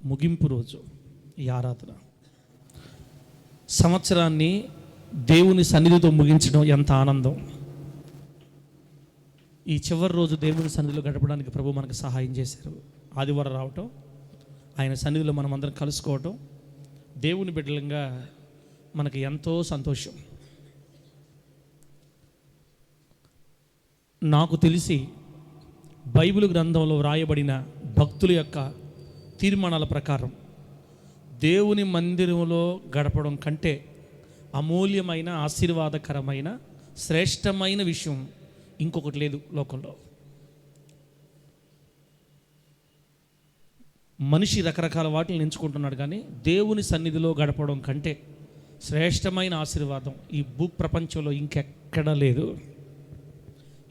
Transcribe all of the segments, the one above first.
ముగింపు రోజు ఈ ఆరాధన. సంవత్సరాన్ని దేవుని సన్నిధితో ముగించడం ఎంత ఆనందం. ఈ చివరి రోజు దేవుని సన్నిధిలో గడపడానికి ప్రభు మనకు సహాయం చేశారు. ఆదివారం రావటం, ఆయన సన్నిధిలో మనం అందరం కలుసుకోవటం, దేవుని బిడ్డలంగా మనకి ఎంతో సంతోషం. నాకు తెలిసి బైబిల్ గ్రంథంలో వ్రాయబడిన భక్తుల యొక్క తీర్మానాల ప్రకారం దేవుని మందిరంలో గడపడం కంటే అమూల్యమైన, ఆశీర్వాదకరమైన, శ్రేష్టమైన విషయం ఇంకొకటి లేదు లోకంలో. మనిషి రకరకాల వాటిని ఎంచుకుంటున్నాడు, కానీ దేవుని సన్నిధిలో గడపడం కంటే శ్రేష్టమైన ఆశీర్వాదం ఈ భూ ప్రపంచంలో ఇంకెక్కడా లేదు.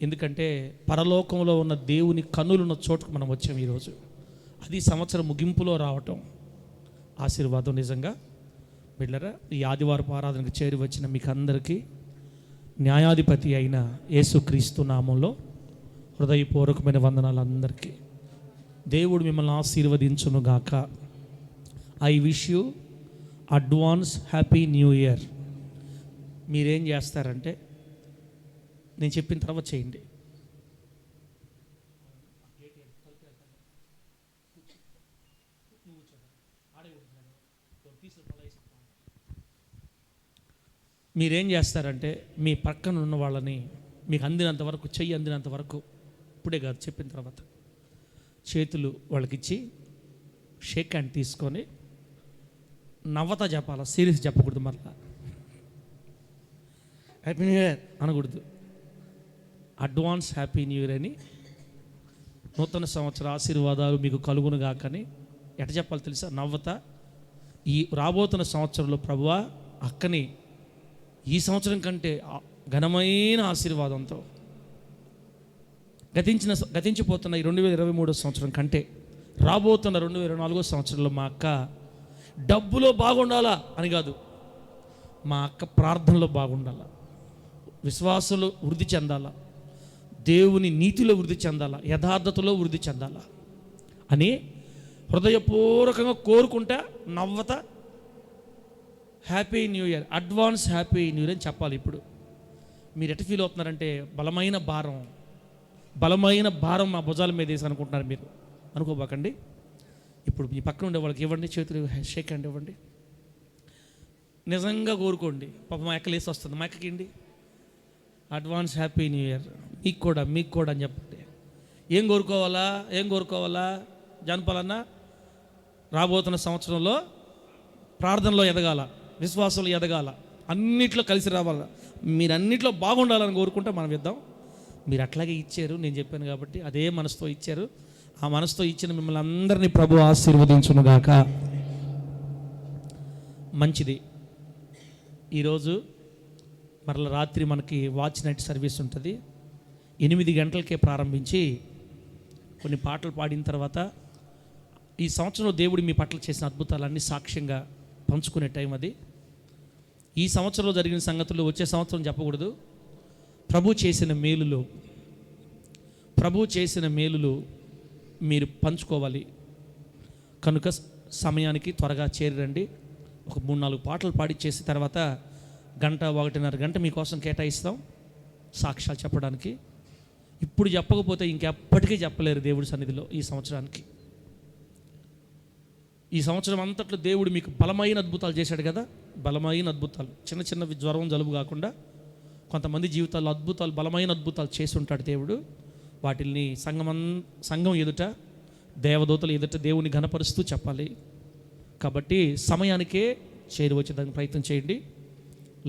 ఎందుకంటే పరలోకంలో ఉన్న దేవుని కన్నులున్న చోటుకు మనం వచ్చాం ఈరోజు. అది సంవత్సరం ముగింపులో రావటం ఆశీర్వాదం. నిజంగా బిడ్డలారా, ఈ ఆదివారపు ఆరాధనకు చేరి వచ్చిన మీకు అందరికీ న్యాయాధిపతి అయిన యేసుక్రీస్తు నామంలో హృదయపూర్వకమైన వందనాలు. అందరికీ దేవుడు మిమ్మల్ని ఆశీర్వదించును గాక. I wish you advance happy new year. మీరేం చేస్తారంటే నేను చెప్పిన తర్వాత చేయండి. మీరేం చేస్తారంటే మీ పక్కన ఉన్న వాళ్ళని మీకు అందినంత వరకు, చెయ్యి అందినంత వరకు, ఇప్పుడే కాదు చెప్పిన తర్వాత, చేతులు వాళ్ళకిచ్చి షేక్ హ్యాండ్ తీసుకొని నవ్వతా చెప్పాలా, సీరియస్ చెప్పకూడదు. మరలా హ్యాపీ న్యూ ఇయర్ అనకూడదు. అడ్వాన్స్ హ్యాపీ న్యూ ఇయర్ అని, నూతన సంవత్సర ఆశీర్వాదాలు మీకు కలుగును గాకని ఎట చెప్పాలి తెలుసా? నవ్వతా ఈ రాబోతున్న సంవత్సరంలో ప్రభువా అక్కని ఈ సంవత్సరం కంటే ఘనమైన ఆశీర్వాదంతో గతించిపోతున్న ఈ 2023 సంవత్సరం కంటే రాబోతున్న 2024 సంవత్సరంలో మా అక్క డబ్బులో బాగుండాలా అని కాదు, మా అక్క ప్రార్థనలో బాగుండాలా, విశ్వాసంలో వృద్ధి చెందాలా, దేవుని నీతిలో వృద్ధి చెందాలా, యథార్థతలో వృద్ధి చెందాలా అని హృదయపూర్వకంగా కోరుకుంటా నవ్వతా happy new year, advance happy new year అని చెప్పాలి. ఇప్పుడు మీరు ఎట ఫీల్ అవుతున్నారంటే బలమైన భారం మా భుజాల మీద వేసి అనుకుంటున్నారు. మీరు అనుకోబాకండి. ఇప్పుడు మీ పక్కన ఉండే వాళ్ళకి ఇవ్వండి, చేతులు షేక్ హ్యాండ్ ఇవ్వండి. నిజంగా కోరుకోండి. పాప మా ఎక్క లేసి వస్తుంది, మా ఎక్కకి ఇండి అడ్వాన్స్ హ్యాపీ న్యూ ఇయర్ మీకు కూడా అని చెప్పండి. ఏం కోరుకోవాలా జనపాలన్నా? రాబోతున్న సంవత్సరంలో ప్రార్థనలో ఎదగాల, విశ్వాసంలో ఎదగాల, అన్నిట్లో కలిసి రావాలా, మీరు అన్నిట్లో బాగుండాలని కోరుకుంటే మనం ఇద్దాం. మీరు అట్లాగే ఇచ్చారు, నేను చెప్పాను కాబట్టి అదే మనసుతో ఇచ్చారు. ఆ మనసుతో ఇచ్చిన మిమ్మల్ని అందరినీ ప్రభు ఆశీర్వదించునుగాక. మంచిది. ఈరోజు మరల రాత్రి మనకి వాచ్ నైట్ సర్వీస్ ఉంటుంది. 8 గంటలకే ప్రారంభించి కొన్ని పాటలు పాడిన తర్వాత ఈ సంవత్సరంలో దేవుడు మీ పట్ల చేసిన అద్భుతాలన్నీ సాక్ష్యంగా పంచుకునే టైం అది. ఈ సంవత్సరంలో జరిగిన సంగతులు వచ్చే సంవత్సరం చెప్పకూడదు. ప్రభు చేసిన మేలులు మీరు పంచుకోవాలి. కనుక సమయానికి త్వరగా చేరండి. ఒక 3-4 పాటలు పాడి చేసిన తర్వాత 1-1.5 గంట మీకోసం కేటాయిస్తాం సాక్ష్యాలు చెప్పడానికి. ఇప్పుడు చెప్పకపోతే ఇంకెప్పటికీ చెప్పలేరు దేవుడి సన్నిధిలో. ఈ సంవత్సరం అంతట్లో దేవుడు మీకు బలమైన అద్భుతాలు చేశాడు కదా. బలమైన అద్భుతాలు, చిన్నవి, జ్వరం జలుబు కాకుండా కొంతమంది జీవితాల్లో బలమైన అద్భుతాలు చేసి ఉంటాడు దేవుడు. వాటిల్ని సంఘం ఎదుట, దేవదూతలు ఎదుట దేవుని ఘనపరుస్తూ చెప్పాలి. కాబట్టి సమయానికే చేరి వచ్చేదానికి ప్రయత్నం చేయండి.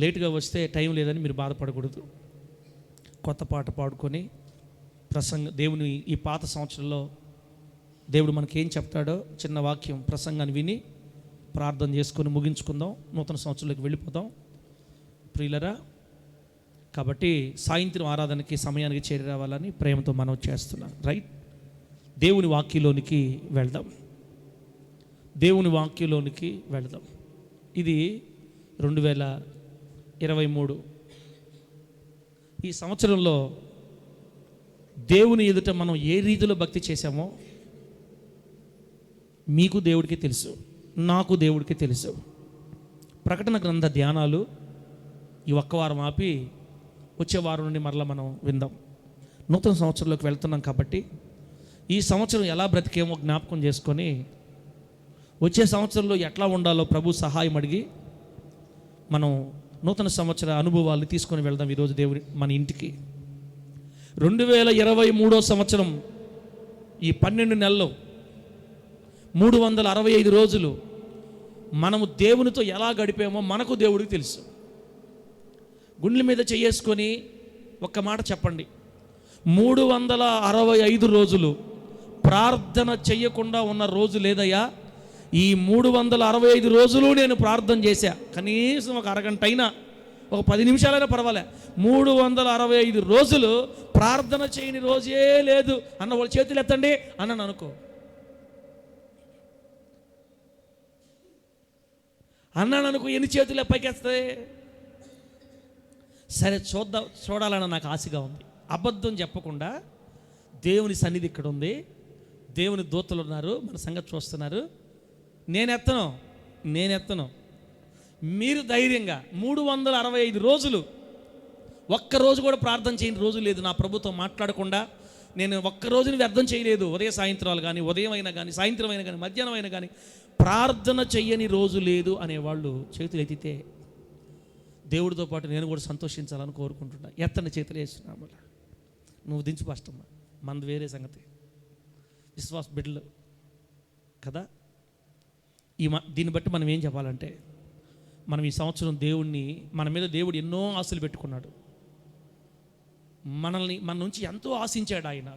లేటుగా వస్తే టైం లేదని మీరు బాధపడకూడదు. కొత్త పాట పాడుకొని దేవుని ఈ పాత సంవత్సరంలో దేవుడు మనకి ఏం చెప్తాడో చిన్న వాక్యం ప్రసంగాన్ని విని ప్రార్థన చేసుకొని ముగించుకుందాం. నూతన సంవత్సరంలోకి వెళ్ళిపోదాం ప్రియులరా. కాబట్టి సాయంత్రం ఆరాధనకి సమయానికి చేరి రావాలని ప్రేమతో మనం చేస్తున్నాం. రైట్, దేవుని వాక్యంలోనికి వెళ్దాం. ఇది 2023 ఈ సంవత్సరంలో దేవుని ఎదుట మనం ఏ రీతిలో భక్తి చేశామో మీకు దేవుడికి తెలుసు, నాకు దేవుడికి తెలుసు. ప్రకటన గ్రంథ ధ్యానాలు ఈ ఒక్క వారం ఆపి వచ్చే వారం నుండి మరలా మనం విందాం. నూతన సంవత్సరంలోకి వెళ్తున్నాం కాబట్టి ఈ సంవత్సరం ఎలా బ్రతికేమో జ్ఞాపకం చేసుకొని వచ్చే సంవత్సరంలో ఎట్లా ఉండాలో ప్రభు సహాయం అడిగి మనం నూతన సంవత్సర అనుభవాలు తీసుకొని వెళ్దాం ఈరోజు దేవుడి మన ఇంటికి. 2023 సంవత్సరం ఈ 12 నెలల్లో 365 రోజులు మనము దేవునితో ఎలా గడిపామో మనకు దేవుడికి తెలుసు. గుండెల మీద చేసుకొని ఒక్క మాట చెప్పండి, 365 రోజులు ప్రార్థన చెయ్యకుండా ఉన్న రోజు లేదయ్యా. ఈ 365 రోజులు నేను ప్రార్థన చేశా, కనీసం ఒక అరగంట అయినా, ఒక 10 నిమిషాలైనా పర్వాలే. 365 రోజులు ప్రార్థన చేయని రోజే లేదు అన్న వాళ్ళు చేతులు ఎత్తండి అన్నాను అనుకో. అన్నాను అనుకో, ఎన్ని చేతులు పైకేస్తాయి? సరే చూడాలని నాకు ఆశగా ఉంది. అబద్ధం చెప్పకుండా దేవుని సన్నిధి ఇక్కడ ఉంది, దేవుని దూతలు ఉన్నారు, మన సంగతి చూస్తున్నారు. నేనెత్తను. మీరు ధైర్యంగా 365 రోజులు ఒక్కరోజు కూడా ప్రార్థన చేయని రోజు లేదు. నా ప్రభుత్వం మాట్లాడకుండా నేను ఒక్క రోజుని వ్యర్థం చేయలేదు. ఉదయ సాయంత్రాలు కానీ, ఉదయం అయినా కానీ, సాయంత్రం అయినా కానీ, మధ్యాహ్నం అయినా కానీ ప్రార్థన చెయ్యని రోజు లేదు అనేవాళ్ళు చేతులు ఎత్తితే దేవుడితో పాటు నేను కూడా సంతోషించాలని కోరుకుంటున్నా. ఎత్తని చేతులు వేస్తున్నాము. నువ్వు దించు ఫస్ట్, మనది వేరే సంగతి. విశ్వాస బిడ్డలు కదా. దీన్ని బట్టి మనం ఏం చెప్పాలంటే, మనం ఈ సంవత్సరం మన మీద దేవుడు ఎన్నో ఆశలు పెట్టుకున్నాడు. మన నుంచి ఎంతో ఆశించాడు ఆయన.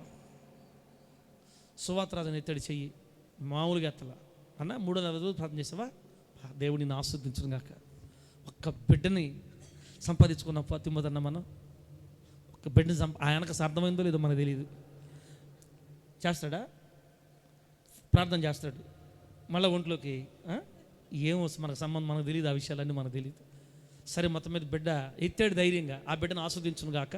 సువార్తరాజుని ఎత్తడి చెయ్యి మామూలుగా ఎత్తలా అన్న 300 రోజులు ప్రార్థన చేసావా, దేవుడిని నిన్ను ఆస్వాదించడం కాక. ఒక్క బిడ్డని సంపాదించుకున్న తిమ్మదన్న మనం ఒక్క బిడ్డని ఆయనకు అర్థమైందో లేదో మనకు తెలియదు. చేస్తాడా? ప్రార్థన చేస్తాడు. మళ్ళీ ఒంట్లోకి ఏమో మనకు సంబంధం మనకు తెలియదు, ఆ విషయాలన్నీ మనకు తెలియదు. సరే, మొత్తం మీద బిడ్డ ఎత్తాడు ధైర్యంగా, ఆ బిడ్డను ఆస్వాదించును గాక.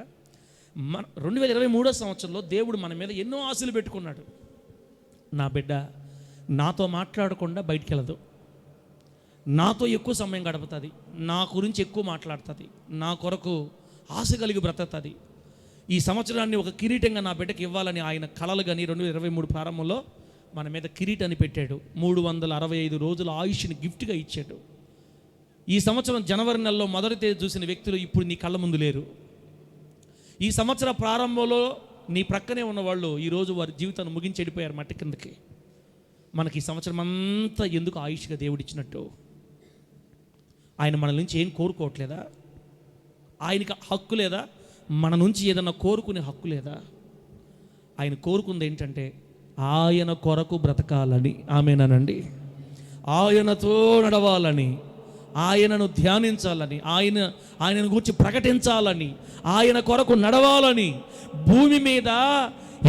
2023 సంవత్సరంలో దేవుడు మన మీద ఎన్నో ఆశలు పెట్టుకున్నాడు. నా బిడ్డ నాతో మాట్లాడకుండా బయటికి వెళ్ళదు, నాతో ఎక్కువ సమయం గడుపుతుంది, నా గురించి ఎక్కువ మాట్లాడుతుంది, నా కొరకు ఆశ కలిగి బ్రతుకుతుంది. ఈ సంవత్సరాన్ని ఒక కిరీటంగా నా బిడ్డకి ఇవ్వాలని ఆయన కలలు కానీ 2023 ప్రారంభంలో మన మీద కిరీటాన్ని పెట్టాడు. 365 రోజుల ఆయుష్ని గిఫ్ట్గా ఇచ్చాడు. ఈ సంవత్సరం జనవరి నెలలో మొదటి తేదీ చూసిన వ్యక్తులు ఇప్పుడు నీ కళ్ళ ముందు లేరు. ఈ సంవత్సర ప్రారంభంలో నీ ప్రక్కనే ఉన్నవాళ్ళు ఈరోజు వారి జీవితాన్ని ముగించి వెళ్ళిపోయారు మట్టి కిందకి. మనకి ఈ సంవత్సరం అంతా ఎందుకు ఆయుష్గా దేవుడిచ్చినట్టు? ఆయన మన నుంచి ఏం కోరుకోవట్లేదా? ఆయనకి హక్కు లేదా? మన నుంచి ఏదన్నా కోరుకునే హక్కు లేదా? ఆయన కోరుకుంది ఏంటంటే ఆయన కొరకు బ్రతకాలని. ఆమేనండి. ఆయనతో నడవాలని, ఆయనను ధ్యానించాలని, ఆయనను గురించి ప్రకటించాలని, ఆయన కొరకు నడవాలని, భూమి మీద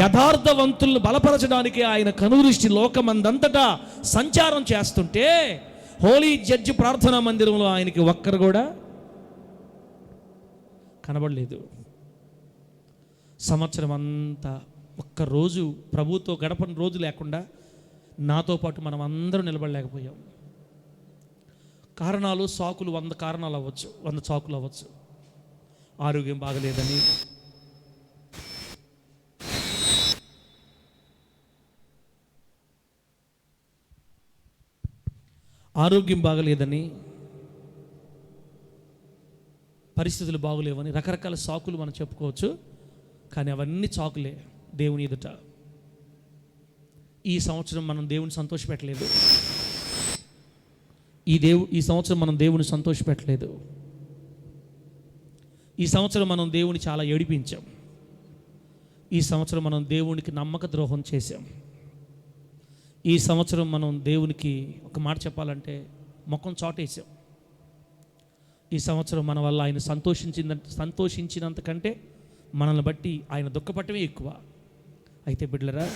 యథార్థవంతులను బలపరచడానికి ఆయన కనుదృష్టి లోకమందంతటా సంచారం చేస్తుంటే హోలీ జడ్జి ప్రార్థనా మందిరంలో ఆయనకి ఒక్కరు కూడా కనబడలేదు. సంవత్సరం అంతా ఒక్కరోజు ప్రభుతో గడపని రోజు లేకుండా నాతో పాటు మనం అందరూ నిలబడలేకపోయాం. కారణాలు, సాకులు 100 కారణాలు అవ్వచ్చు, 100 సాకులు అవ్వచ్చు. ఆరోగ్యం బాగలేదని, పరిస్థితులు బాగలేవని రకరకాల సాకులు మనం చెప్పుకోవచ్చు. కానీ అవన్నీ చాకులే దేవుని ఎదుట. ఈ సంవత్సరం మనం దేవుని సంతోషపెట్టలేదు. ఈ సంవత్సరం మనం దేవుని సంతోషపెట్టలేదు. ఈ సంవత్సరం మనం దేవుని చాలా ఏడిపించాం. ఈ సంవత్సరం మనం దేవునికి నమ్మక ద్రోహం చేశాం. ఈ సంవత్సరం మనం దేవునికి ఒక మాట చెప్పాలంటే ముఖం చాటేసాం. ఈ సంవత్సరం మన వల్ల ఆయన సంతోషించినంతకంటే మనల్ని బట్టి ఆయన దుఃఖపడటమే ఎక్కువ. అయితే బిడ్డలరా,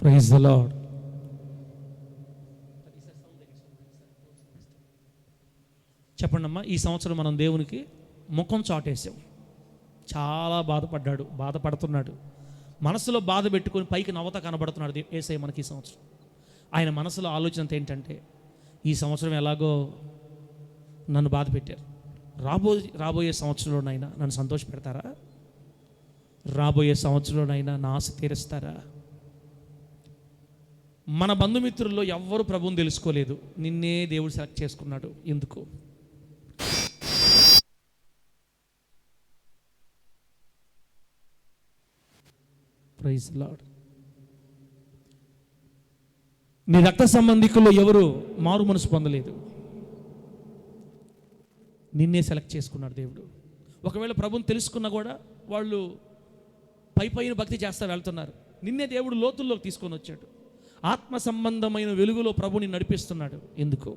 ప్రైజ్ ద లార్డ్. చెప్పండి అమ్మా, ఈ సంవత్సరం మనం దేవునికి ముఖం చాటేసాం. చాలా బాధపడుతున్నాడు, మనసులో బాధ పెట్టుకొని పైకి నవ్వుతా కనబడుతున్నాడు యేసయ్య మనకి ఈ సంవత్సరం. ఆయన మనసులో ఆలోచన ఏంటంటే, ఈ సంవత్సరం ఎలాగో నన్ను బాధ పెట్టారు, రాబోయే సంవత్సరంలోనైనా నన్ను సంతోష పెడతారా? రాబోయే సంవత్సరంలోనైనా నా ఆశ తీరుస్తారా? మన బంధుమిత్రుల్లో ఎవ్వరూ ప్రభువుని తెలుసుకోలేదు, నిన్నే దేవుడు సెలెక్ట్ చేసుకున్నాడు. ఎందుకు? Praise lord. నీ రక్త సంబంధికుల్లో ఎవరు మారు మనసు పొందలేదు, నిన్నే సెలెక్ట్ చేసుకున్నాడు దేవుడు. ఒకవేళ ప్రభుని తెలుసుకున్నా కూడా వాళ్ళు పైన భక్తి చేస్తా వెళ్తున్నారు. నిన్నే దేవుడు లోతుల్లోకి తీసుకొని వచ్చాడు. ఆత్మ సంబంధమైన వెలుగులో ప్రభుని నడిపిస్తున్నాడు. ఎందుకు?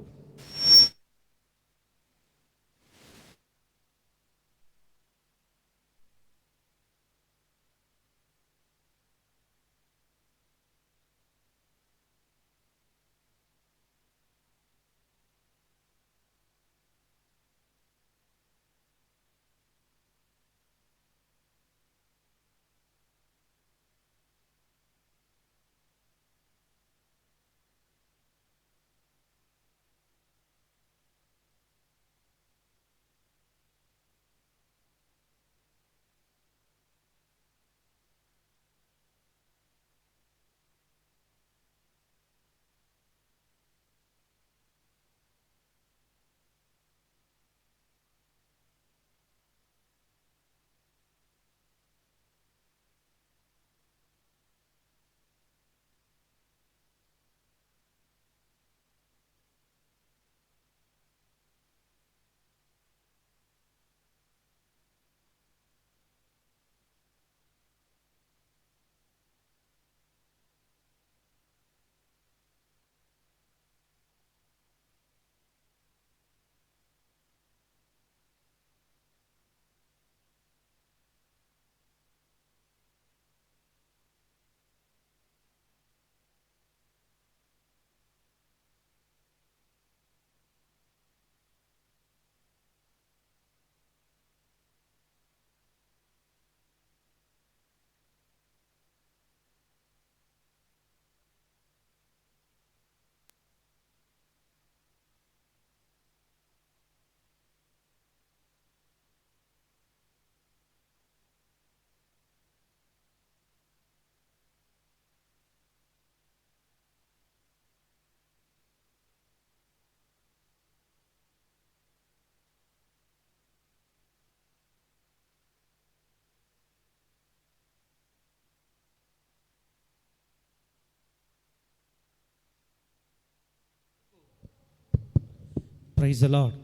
Praise the lord.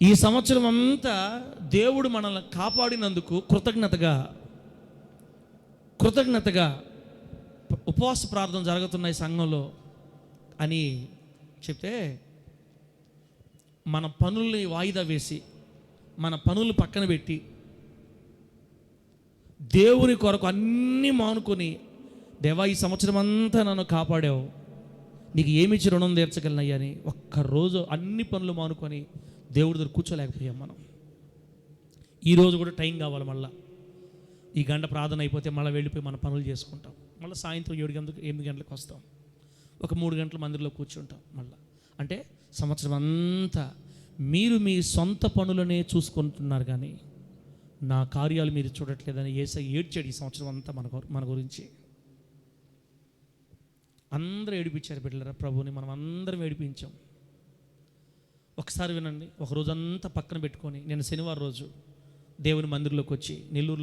ఈ సంవత్సరం అంతా దేవుడు మనల్ని కాపాడినందుకు కృతజ్ఞతగా ఉపవాస ప్రార్థన జరుగుతున్నాయి సంఘంలో అని చెప్తే, మన పనుల్ని వాయిదా వేసి, మన పనులు పక్కన పెట్టి, దేవుని కొరకు అన్నీ మానుకొని, దేవా ఈ సంవత్సరం అంతా నన్ను కాపాడావు, నీకు ఏమిచ్చి రుణం తీర్చగలనయ్యా అని ఒక్కరోజు అన్ని పనులు మానుకొని దేవుడి దగ్గర కూర్చోలేకపోయాం మనం. ఈరోజు కూడా టైం కావాలి. మళ్ళీ ఈ గంట ప్రార్థన అయిపోతే మళ్ళీ వెళ్ళిపోయి మన పనులు చేసుకుంటాం. మళ్ళీ సాయంత్రం 8 గంటలకు వస్తాం, ఒక 3 గంటల మందిరంలో కూర్చుంటాం. మళ్ళీ అంటే సంవత్సరం అంతా మీరు మీ సొంత పనులనే చూసుకుంటున్నారు, కానీ నా కార్యాలు మీరు చూడట్లేదని యేసయ్య ఏడ్చాడు ఈ సంవత్సరం అంతా మన గురించి. అందరూ ఏడిపించారు బిడ్డలారా, ప్రభుని మనం అందరం ఏడిపించాం. ఒకసారి వినండి, ఒక రోజంతా పక్కన పెట్టుకొని, నేను శనివారం రోజు దేవుని మందిరంలోకి వచ్చి, నెల్లూరు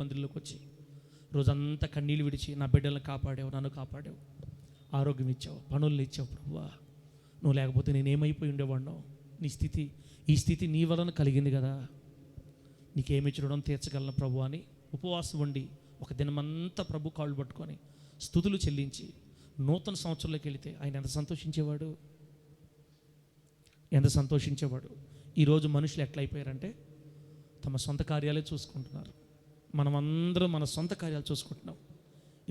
మందిరంలోకి వచ్చి రోజంతా కన్నీళ్ళు విడిచి, నా బిడ్డలను కాపాడావు, నన్ను కాపాడావు, ఆరోగ్యం ఇచ్చావు, పనులు ఇచ్చావు ప్రభువా, నువ్వు లేకపోతే నేనేమైపోయి ఉండేవాడినో, ఈ స్థితి నీ వలన కలిగింది కదా, నీకేమిచ్చి రుణం తీర్చగలను ప్రభు అని ఉపవాసం ఉండి ఒక దినమంతా ప్రభు కాళ్ళు పట్టుకొని స్తుతులు చెల్లించి నూతన సంవత్సరంలోకి వెళితే ఆయన ఎంత సంతోషించేవాడు. ఈరోజు మనుషులు ఎట్లయిపోయారంటే తమ సొంత కార్యాలే చూసుకుంటున్నారు. మనమందరం మన సొంత కార్యాలు చూసుకుంటున్నాం.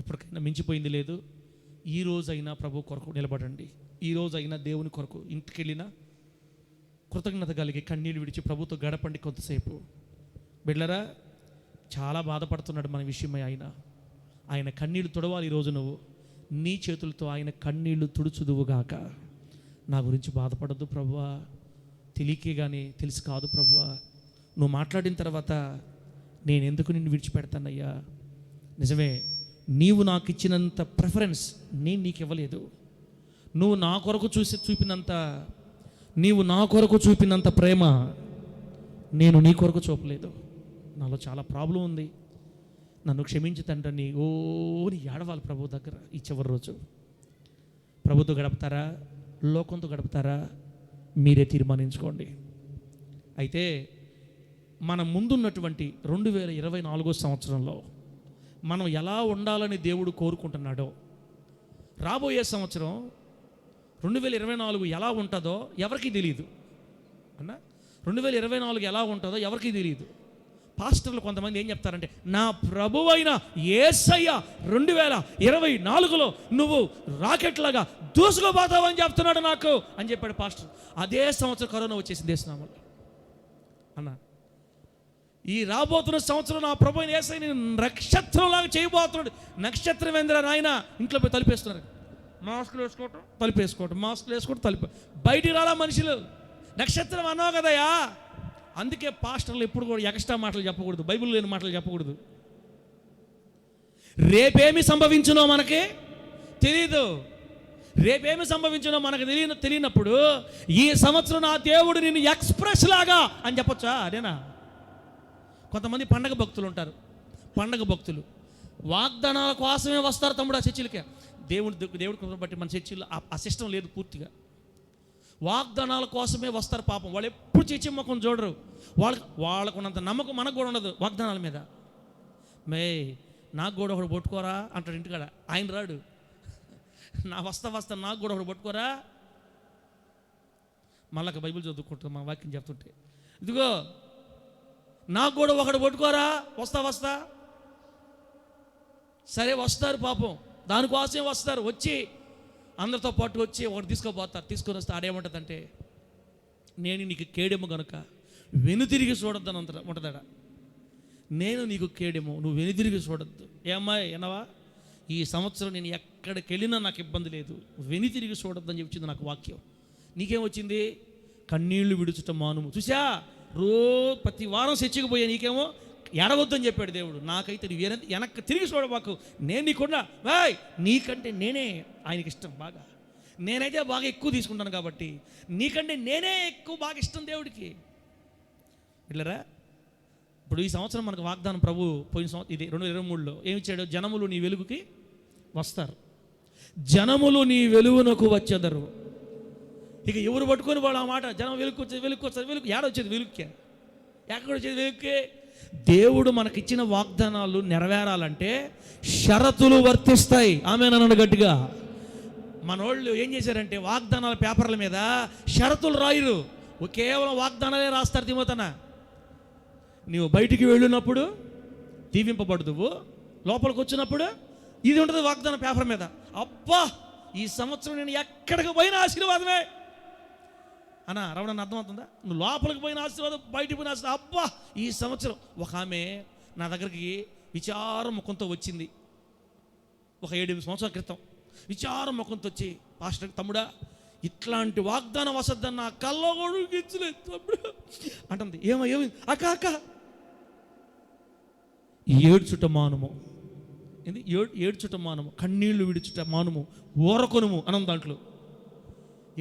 ఇప్పటికైనా మించిపోయింది లేదు. ఈ రోజైనా ప్రభు కొరకు నిలబడండి. ఈ రోజైనా దేవుని కొరకు ఇంటికి వెళ్ళినా కృతజ్ఞత కలిగి కన్నీళ్ళు విడిచి ప్రభుతో గడపండి కొంతసేపు. బిడ్డలారా, చాలా బాధపడుతున్నాడు మన విషయమై ఆయన కన్నీళ్ళు తుడవాలి. ఈరోజు నువ్వు నీ చేతులతో ఆయన కన్నీళ్లు తుడుచుదువుగాక. నా గురించి బాధపడద్దు ప్రభువా, తెలియకే కానీ తెలిసి కాదు ప్రభువా, నువ్వు మాట్లాడిన తర్వాత నేను ఎందుకు నిన్ను విడిచిపెడతానయ్యా. నిజమే, నీవు నాకు ఇచ్చినంత ప్రిఫరెన్స్ నేను నీకు ఇవ్వలేదు. నువ్వు నా కొరకు చూపినంత ప్రేమ నేను నీ కొరకు చూపలేదు. నాలో చాలా ప్రాబ్లం ఉంది, నన్ను క్షమించి తండ్రిని నీ ఏడవాలి ప్రభు దగ్గర. ఈ చివరి రోజు ప్రభుతో గడుపుతారా, లోకంతో గడుపుతారా, మీరే తీర్మానించుకోండి. అయితే మన ముందున్నటువంటి 2024 సంవత్సరంలో మనం ఎలా ఉండాలని దేవుడు కోరుకుంటున్నాడో, రాబోయే సంవత్సరం 2024 ఎలా ఉంటుందో ఎవరికీ తెలియదు అన్న. 2024 ఎలా ఉంటుందో ఎవరికీ తెలియదు. పాస్టర్లు కొంతమంది ఏం చెప్తారంటే, నా ప్రభువైన యేసయ్య 2024లో నువ్వు రాకెట్లాగా దూసుకుపోతావని చెప్తున్నాడు నాకు అని చెప్పాడు పాస్టర్. అదే సంవత్సరం కరోనా వచ్చేసింది దేశనామల్లో అన్న. ఈ రాబోతున్న సంవత్సరం నా ప్రభువైన యేసయ్య నేను నక్షత్రంలాగా చేయబోతున్నాడు. నక్షత్రం ఏందిరా నాయన, ఇంట్లో పోయి తలుపేస్తున్నారు, మాస్కులు వేసుకోవటం తలుపేసుకోవటం, మాస్కులు వేసుకోవటం బయటికి రాలా మనుషులు. నక్షత్రం అన్నావు కదయా. అందుకే పాస్టర్లు ఎప్పుడు కూడా ఎక్స్ట్రా మాటలు చెప్పకూడదు, బైబిల్ లేని మాటలు చెప్పకూడదు. రేపేమి సంభవించునో మనకి తెలీదు. రేపేమి సంభవించునో మనకు తెలియనప్పుడు ఈ సంవత్సరం నా దేవుడు నిన్ను ఎక్స్ప్రెస్ లాగా అని చెప్పొచ్చా? అదేనా? కొంతమంది పండగ భక్తులు ఉంటారు. పండగ భక్తులు వాగ్దానాల కోసమే వస్తారు తమ్ముడు ఆ చర్చిలకే. దేవుడి కృపను బట్టి మన చర్చిలో ఆ సిస్టం లేదు పూర్తిగా. వాగ్దానాల కోసమే వస్తారు పాపం. వాళ్ళు ఎప్పుడు చర్చి ముఖం చూడరు. వాళ్ళకున్నంత నమ్మకం మనకు కూడా ఉండదు వాగ్దానాల మీద. నాకు కూడా ఒకడు పట్టుకోరా అంటాడు ఇంటికాడ. ఆయన రాడు, నా వస్తా నాకు కూడా ఒకడు పట్టుకోరా. మళ్ళీ బైబిల్ చదువుకుంటాం, మా వాక్యం చెప్తుంటే, ఇదిగో నాకు కూడా ఒకడు పట్టుకోరా, వస్తా. సరే వస్తారు పాపం, దానికోసమే వస్తారు. వచ్చి అందరితో పాటు వచ్చి ఒకటి తీసుకొని వస్తే ఆడేముంటుందంటే, నేను నీకు కేడెము గనుక వెనుతిరిగి చూడొద్దని ఉంటుందట. నేను నీకు కేడెము, నువ్వు వెనుతిరిగి చూడొద్దు. ఏమ్మాయి ఎనవా, ఈ సంవత్సరం నేను ఎక్కడికి వెళ్ళినా నాకు ఇబ్బంది లేదు, వెనుతిరిగి చూడొద్దని చెప్పింది నాకు వాక్యం. నీకేమొచ్చింది? కన్నీళ్లు విడుచుట మానుము. చూసా, ప్రతి వారం చర్చికి పోయా, నీకేమో ఎడవద్దని చెప్పాడు దేవుడు. నాకైతే నువ్వు వెనక్కి తిరిగి చూడబాకు, నేను నీకున్నా నీకంటే నేనే ఆయనకి ఇష్టం బాగా. నేనైతే బాగా ఎక్కువ తీసుకుంటాను కాబట్టి నీకంటే నేనే ఎక్కువ బాగా ఇష్టం దేవుడికి. ఇట్లరా, ఇప్పుడు ఈ సంవత్సరం మనకు వాగ్దానం ప్రభు పోయిన సంవత్సరం ఇది 2023లో ఏమి ఇచ్చాడు? జనములు నీ వెలుగుకి వస్తారు, జనములు నీ వెలుగునకు వచ్చేదరు. ఇక ఎవరు పట్టుకొని వాళ్ళు ఆ మాట, జనం వెలుగు ఏడొచ్చేది వెలుగుకే, ఎక్కడొచ్చేది వెలుగుకే. దేవుడు మనకిచ్చిన వాగ్దానాలు నెరవేరాలంటే షరతులు వర్తిస్తాయి. ఆమేనన్న గట్టిగా. మనోళ్ళు ఏం చేశారంటే వాగ్దానాల పేపర్ల మీద షరతులు రాయరు, కేవలం వాగ్దానాలే రాస్తారు. తిమోతన, నీవు బయటికి వెళ్ళినప్పుడు దీవింపబడుదువు, లోపలికి వచ్చినప్పుడు ఇది ఉంటుంది వాగ్దాన పేపర్ మీద. అబ్బా, ఈ సంవత్సరం నేను ఎక్కడికి పోయిన ఆశీర్వాదమే అన్న. రవణ అర్థమవుతుందా? నువ్వు లోపలికి పోయిన ఆశీర్వాదం, బయటికి పోయిన ఆశీర్వాదం. అబ్బా, ఈ సంవత్సరం. ఒక ఆమె నా దగ్గరికి విచారం ముఖంతో వచ్చింది, ఒక 7-8 సంవత్సరాల క్రితం. విచారం ముఖంతో వచ్చి, పాస్టర్ తమ్ముడా, ఇట్లాంటి వాగ్దానం వసద్దని నా కల్లో కూడా గిచ్చలేదు తమ్ముడు అంటుంది. ఏమి అక్క ఏడ్చుట మానుము. ఏంది? ఏడ్చుట మానుము, కన్నీళ్లు విడుచుట మానుము, ఓరకొనుము అనం. దాంట్లో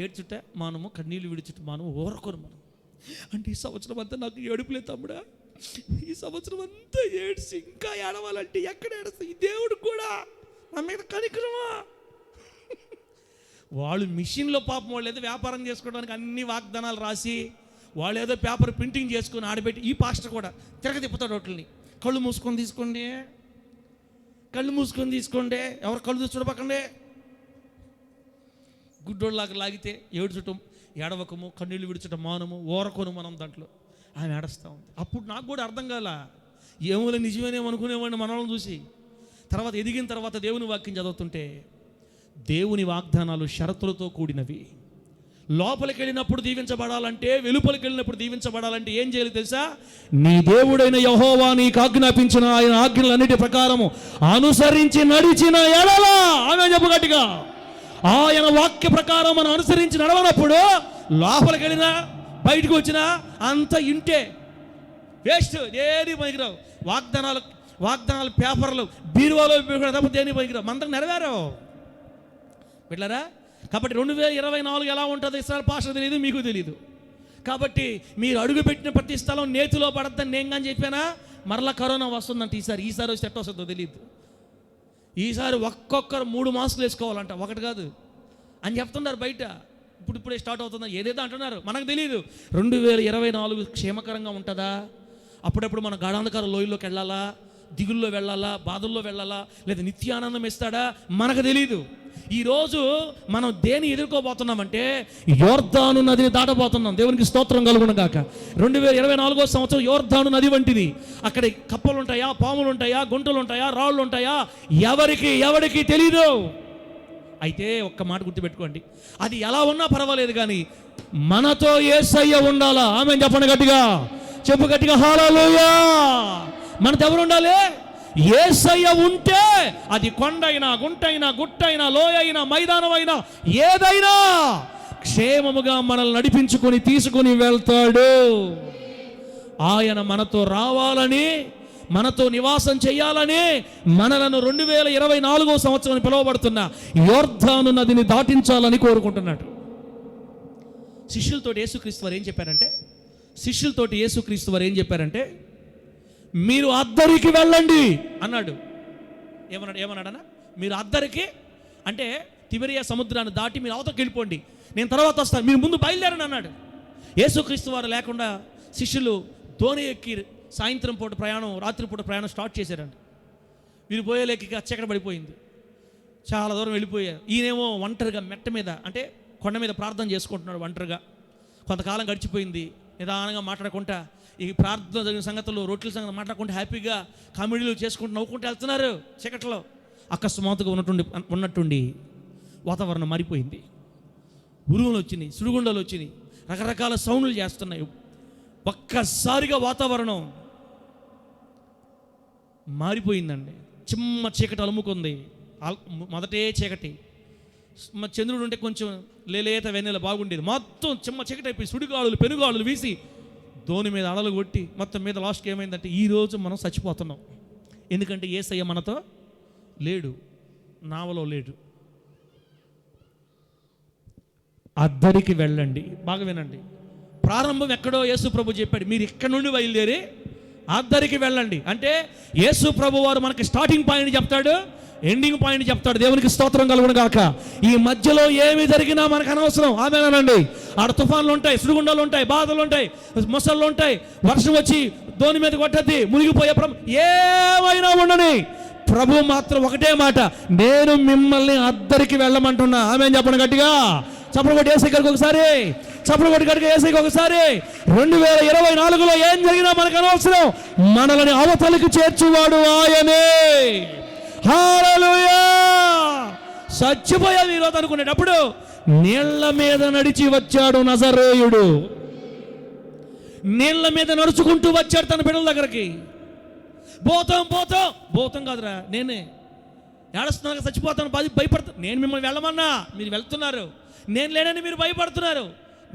ఏడ్చుట మానము, కన్నీళ్ళు విడుచుట మానము, ఓరకొను మనం. అంటే ఈ సంవత్సరం అంతా నాకు ఏడుపులే తమ్ముడా, ఈ సంవత్సరం అంతా ఏడ్చి ఇంకా ఏడవాలంటే ఎక్కడ ఏడుస్తా? ఈ దేవుడు కూడా నా మీద కనికరమా? వాళ్ళు మిషన్లో పాపం, వాళ్ళు ఏదో వ్యాపారం చేసుకోవడానికి అన్ని వాగ్దానాలు రాసి, వాళ్ళు ఏదో పేపర్ ప్రింటింగ్ చేసుకుని ఆడబెట్టి, ఈ పాస్టర్ కూడా తిరగతిప్పుతాడు వాటిని. కళ్ళు మూసుకొని తీసుకోండి, ఎవరు కళ్ళు చూడపకండి. గుడ్డోళ్ళలాగా లాగితే ఏడ్చటం, ఏడవకము, కన్నీళ్ళు విడిచటం మానము, ఓరకొను మనం. దాంట్లో ఆమె ఏడుస్తూ ఉంది. అప్పుడు నాకు కూడా అర్థం కాల, ఏమోలే నిజమేనేమో అనుకునేవాడిని మనల్ని చూసి. తర్వాత ఎదిగిన తర్వాత దేవుని వాక్యం చదువుతుంటే దేవుని వాగ్దానాలు షరతులతో కూడినవి. లోపలికి వెళ్ళినప్పుడు దీవించబడాలంటే, వెలుపలికి వెళ్ళినప్పుడు దీవించబడాలంటే ఏం చేయాలి తెలుసా? నీ దేవుడైన యెహోవా నీకు ఆజ్ఞాపించిన ఆయన ఆజ్ఞలన్నిటి ప్రకారము అనుసరించి నడిచిన ఎడల, ఆమె చెప్పు గట్టిగా, ఆయన వాక్య ప్రకారం మనం అనుసరించి నడవనప్పుడు లోపలికి వెళ్ళినా బయటకు వచ్చినా అంత ఇంటే వేస్ట్, ఏది పనికిరావు. వాగ్దానాలు పేపర్లు బీరువాలో తప్ప దేని పనికిరావు, మందరం నెరవేరావు బిడ్డలారా. కాబట్టి 2024 ఎలా ఉంటుందో ఇస్రాయల్ పాస్టర్ తెలియదు, మీకు తెలియదు. కాబట్టి మీరు అడుగుపెట్టిన ప్రతి స్థలం నేతిలో పడద్దని నేను కానీ చెప్పానా? మరలా కరోనా వస్తుందంట ఈసారి వచ్చి ఎట్ట వస్తుందో తెలియదు. ఈసారి ఒక్కొక్కరు 3 మాస్కులు వేసుకోవాలంట, ఒకటి కాదు అని చెప్తున్నారు బయట. ఇప్పుడే స్టార్ట్ అవుతుందా ఏదేదో అంటున్నారు, మనకు తెలియదు. 2024 క్షేమకరంగా ఉంటుందా? అప్పుడప్పుడు మన గాఢాంధకార లోయల్లోకి వెళ్ళాలా, దిగుల్లో వెళ్ళాలా, బాధల్లో వెళ్ళాలా, లేదా నిత్యానందం ఇస్తాడా? మనకు తెలియదు. ఈరోజు మనం దేని ఎదుర్కోబోతున్నామంటే యోర్దాను నదిని దాటబోతున్నాం. దేవునికి స్తోత్రం కలుగును గాక. 2024 సంవత్సరం యోర్దాను నది వంటిది. అక్కడ కప్పలు ఉంటాయా, పాములు ఉంటాయా, గుంటలు ఉంటాయా, రాళ్ళు ఉంటాయా, ఎవరికి తెలీదు. అయితే ఒక్క మాట గుర్తుపెట్టుకోండి, అది ఎలా ఉన్నా పర్వాలేదు కానీ మనతో యేసయ్య ఉండాలా. ఆమేన్ చెప్పండి గట్టిగా, చెప్పు గట్టిగా హల్లెలూయా. మనతో ఎవరు ఉండాలి? యేసయ్య ఉంటే అది కొండైనా, గుంటైనా, గుట్టైనా, లోయైనా, మైదానమైనా, ఏదైనా క్షేమముగా మనల్ని నడిపించుకొని తీసుకుని వెళ్తాడు. ఆయన మనతో రావాలని, మనతో నివాసం చేయాలని మనలను 2024 సంవత్సరం పిలువబడుతున్న యోర్దాను నదిని దాటించాలని కోరుకుంటున్నాడు. శిష్యులతోటి యేసుక్రీస్తు వారు ఏం చెప్పారంటే మీరు అద్దరికి వెళ్ళండి అన్నాడు. ఏమన్నాడన్నా? మీరు అద్దరికి అంటే తిబెరియా సముద్రాన్ని దాటి మీరు అవతలకి వెళ్ళిపోండి, నేను తర్వాత వస్తాను, మీరు ముందు బయలుదేరని అన్నాడు. యేసుక్రీస్తు వారు లేకుండా శిష్యులు ధోని ఎక్కి సాయంత్రం పూట ప్రయాణం, రాత్రిపూట ప్రయాణం స్టార్ట్ చేశారండి. వీరు పోయేలేక చీకటి పడిపోయింది, చాలా దూరం వెళ్ళిపోయారు. ఈయనేమో ఒంటరిగా మెట్ట మీద అంటే కొండ మీద ప్రార్థన చేసుకుంటున్నాడు ఒంటరిగా. కొంతకాలం గడిచిపోయింది, నిదానంగా మాట్లాడుకుంటా ఈ ప్రార్థన జరిగిన సంగతులు, రొట్టెల సంగతి మాట్లాడుకుంటూ హ్యాపీగా కామెడీలు చేసుకుంటూ నవ్వుకుంటూ వెళ్తున్నారు చీకట్లో. అకస్మాత్తుగా ఉన్నట్టుండి వాతావరణం మారిపోయింది. ఉరుములు వచ్చినాయి, సుడిగుండాలు వచ్చినాయి, రకరకాల సౌండ్లు చేస్తున్నాయి. ఒక్కసారిగా వాతావరణం మారిపోయిందండి. చిమ్మ చీకటి అలుముకుంది. మొదటే చీకటి, చంద్రుడు ఉంటే కొంచెం లేలేత వెన్నెల బాగుండేది. మొత్తం చిమ్మ చీకటి అయిపోయి సుడిగాలులు, పెనుగాలులు వీసి ధోని మీద అడలు కొట్టి మొత్తం మీద లాస్ట్కి ఏమైందంటే ఈరోజు మనం చచ్చిపోతున్నాం. ఎందుకంటే యేసయ్య మనతో లేడు, నావలో లేడు. అద్దరికి వెళ్ళండి. బాగా వినండి, ప్రారంభం ఎక్కడో యేసు ప్రభు చెప్పాడు, మీరు ఇక్కడ నుండి బయలుదేరి అద్దరికి వెళ్ళండి అంటే యేసు ప్రభు వారు మనకి స్టార్టింగ్ పాయింట్ చెప్తాడు, ఎండింగ్ పాయింట్ చెప్తాడు. దేవునికి స్తోత్రం కలుగును గాక. ఈ మధ్యలో ఏమి జరిగినా మనకు అనవసరం. ఆమేనండి. ఆడ తుఫాన్లు ఉంటాయి, సుడిగుండాలు ఉంటాయి, బాధలు ఉంటాయి, మొసళ్ళు ఉంటాయి, వర్షం వచ్చి ధోని మీద కొట్టద్ది, మునిగిపోయే ఏమైనా ఉండని, ప్రభు మాత్రం ఒకటే మాట, నేను మిమ్మల్ని అద్దరికి వెళ్ళమంటున్నా. ఆమేన్ చెప్పండి గట్టిగా. చప్పలు కొట్టి యేసయ్య గారికి ఒకసారి, చప్పలు కొట్టి గట్టిగా యేసయ్యకి ఒకసారి. 2024లో ఏం జరిగినా మనకు అనవసరం, మనల్ని అవతలికి చేర్చువాడు ఆయనే. హల్లెలూయా. చచ్చిపోయావు ఈరోజు అనుకునేటప్పుడు నీళ్ల మీద నడిచి వచ్చాడు నజరేయుడు. నీళ్ల మీద నడుచుకుంటూ వచ్చాడు తన బిడ్డల దగ్గరికి. భూతం కాదురా, నేనే ఏడుస్తున్నాను, చచ్చిపోతాను, భయపడతాను. నేను మిమ్మల్ని వెళ్ళమన్నా, మీరు వెళ్తున్నారు. నేను లేనని మీరు భయపడుతున్నారు.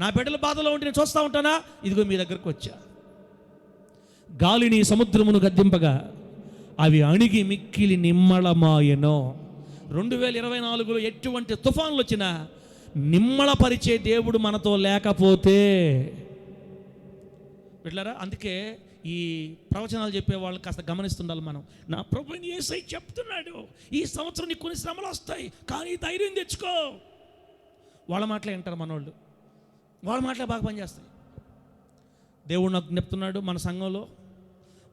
నా బిడ్డల బాధలో ఉంటే నేను చూస్తూ ఉంటానా? ఇదిగో మీ దగ్గరకు వచ్చా. గాలిని సముద్రమును గద్దింపగా అవి అణిగి మిక్కిలి నిమ్మళమాయెను. 2024లో ఎటువంటి తుఫాన్లు వచ్చినా నిమ్మళపరిచే దేవుడు మనతో లేకపోతే బిడ్డలారా, అందుకే ఈ ప్రవచనాలు చెప్పే వాళ్ళు కాస్త గమనిస్తుండాలి మనం. నా ప్రభువుని యేసయ్య చెప్తున్నాడు, ఈ సంవత్సరం నీకు కొన్ని శ్రమలు వస్తాయి, కానీ ధైర్యం తెచ్చుకో. వాళ్ళ మాటలే వింటారు మనోళ్ళు, వాళ్ళ మాటలే బాగా పనిచేస్తాయి. దేవుడు నాకు చెప్తున్నాడు, మన సంఘంలో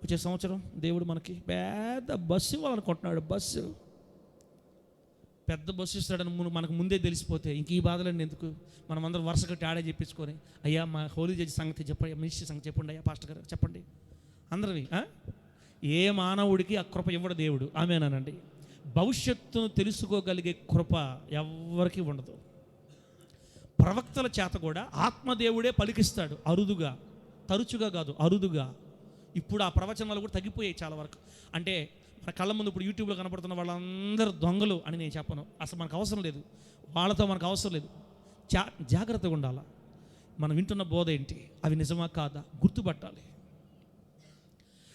వచ్చే సంవత్సరం దేవుడు మనకి పెద్ద బస్సు ఇవ్వాలనుకుంటున్నాడు. పెద్ద బస్సు ఇస్తాడని మనకు ముందే తెలిసిపోతే ఇంక ఈ బాధలన్నీ ఎందుకు? మనం అందరం వరుస కట్టి ఆడే చెప్పించుకొని, అయ్యా మా హోలీ జడ్జి సంగతి చెప్పండి, మినిస్ట్రీ సంగతి చెప్పండి, అయ్యా పాస్టర్ గారు చెప్పండి. అందరివి ఏ మానవుడికి ఆ కృప ఇవ్వడు దేవుడు. ఆమేనండి. భవిష్యత్తును తెలుసుకోగలిగే కృప ఎవ్వరికీ ఉండదు. ప్రవక్తల చేత కూడా ఆత్మదేవుడే పలికిస్తాడు, అరుదుగా, తరచుగా కాదు, అరుదుగా. ఇప్పుడు ఆ ప్రవచనాలు కూడా తగ్గిపోయాయి చాలా వరకు. అంటే మన కళ్ళ ముందు ఇప్పుడు యూట్యూబ్లో కనపడుతున్న వాళ్ళందరూ దొంగలు అని నేను చెప్పను. అసలు మనకు అవసరం లేదు, వాళ్ళతో మనకు అవసరం లేదు. జాగ్రత్తగా ఉండాలి. మనం వింటున్న బోధ ఏంటి, అవి నిజమా కాదా గుర్తుపట్టాలి.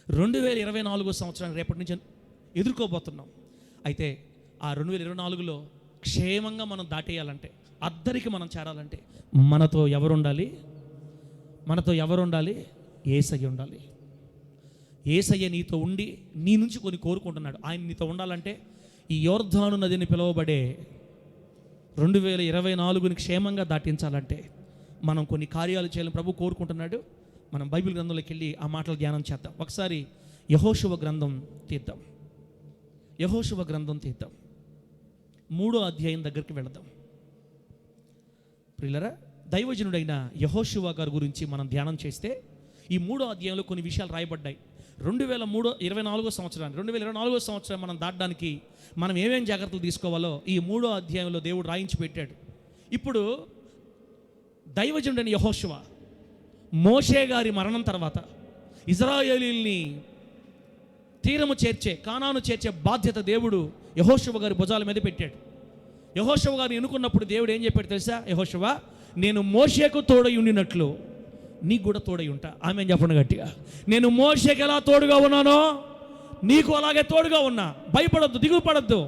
2024 సంవత్సరాన్ని రేపటి నుంచి ఎదుర్కోబోతున్నాం. అయితే ఆ 2024లో క్షేమంగా మనం దాటేయాలంటే, అద్దరికి మనం చేరాలంటే మనతో ఎవరుండాలి? మనతో ఎవరుండాలి? యేసయ్య ఉండాలి. యేసయ్య నీతో ఉండి నీ నుంచి కొన్ని కోరుకుంటున్నాడు. ఆయన నీతో ఉండాలంటే ఈ యోర్దాను నదిని పిలువబడే 2024ని క్షేమంగా దాటించాలంటే మనం కొన్ని కార్యాలు చేయాలని ప్రభు కోరుకుంటున్నాడు. మనం బైబిల్ గ్రంథంలోకి వెళ్ళి ఆ మాటలు ధ్యానం చేద్దాం. ఒకసారి యెహోషువ గ్రంథం తీద్దాం. యెహోషువ గ్రంథం తీద్దాం. 3వ అధ్యాయం దగ్గరికి వెళదాం. ప్రియులరా, దైవజనుడైన యెహోషువ గారి గురించి మనం ధ్యానం చేస్తే ఈ 3వ అధ్యాయంలో కొన్ని విషయాలు రాయబడ్డాయి. 2024 సంవత్సరాన్ని మనం దాటడానికి మనం ఏమేం జాగ్రత్తలు తీసుకోవాలో ఈ 3వ అధ్యాయంలో దేవుడు రాయించి పెట్టాడు. ఇప్పుడు దైవజనుడైన యెహోషువ మోషే గారి మరణం తర్వాత ఇశ్రాయేలీయుల్ని తీరము చేర్చే, కానాను చేర్చే బాధ్యత దేవుడు యెహోషువ గారి భుజాల మీద పెట్టాడు. యెహోషువ గారిని ఎన్నుకున్నప్పుడు దేవుడు ఏం చెప్పాడు తెలుసా? యెహోషువ, నేను మోషేకు తోడై ఉండినట్లు నీకు కూడా తోడై ఉంటా. ఆమె చెప్పండి గట్టిగా. నేను మోషేకి ఎలా తోడుగా ఉన్నానో నీకు అలాగే తోడుగా ఉన్నా. భయపడొద్దు, దిగుపడద్దు,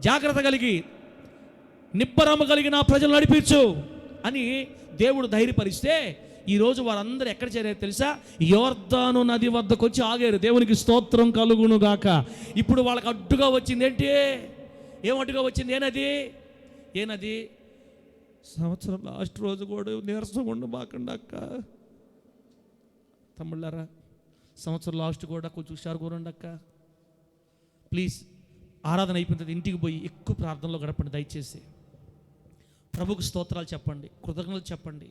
జాగ్రత్త కలిగి నిబ్బరము కలిగి నా ప్రజలు నడిపించు అని దేవుడు ధైర్యపరిస్తే ఈరోజు వారందరూ ఎక్కడ చేరారు తెలుసా? యోర్దాను నది వద్దకు వచ్చి ఆగారు. దేవునికి స్తోత్రం కలుగును గాక. ఇప్పుడు వాళ్ళకి అడ్డుగా వచ్చింది ఏంటి? ఏం అడ్డుగా వచ్చింది? ఏనది? సంవత్సరం లాస్ట్ రోజు కూడా నీరసం ఉండబాకండి అక్క, తమ్ముళ్ళారా. సంవత్సరం లాస్ట్ కూడా కొంచెం హుషారు కూరండి అక్క. ప్లీజ్, ఆరాధన అయిపోయిన తర్వాత ఇంటికి పోయి ఎక్కువ ప్రార్థనలో గడపండి దయచేసి. ప్రభుకు స్తోత్రాలు చెప్పండి, కృతజ్ఞతలు చెప్పండి.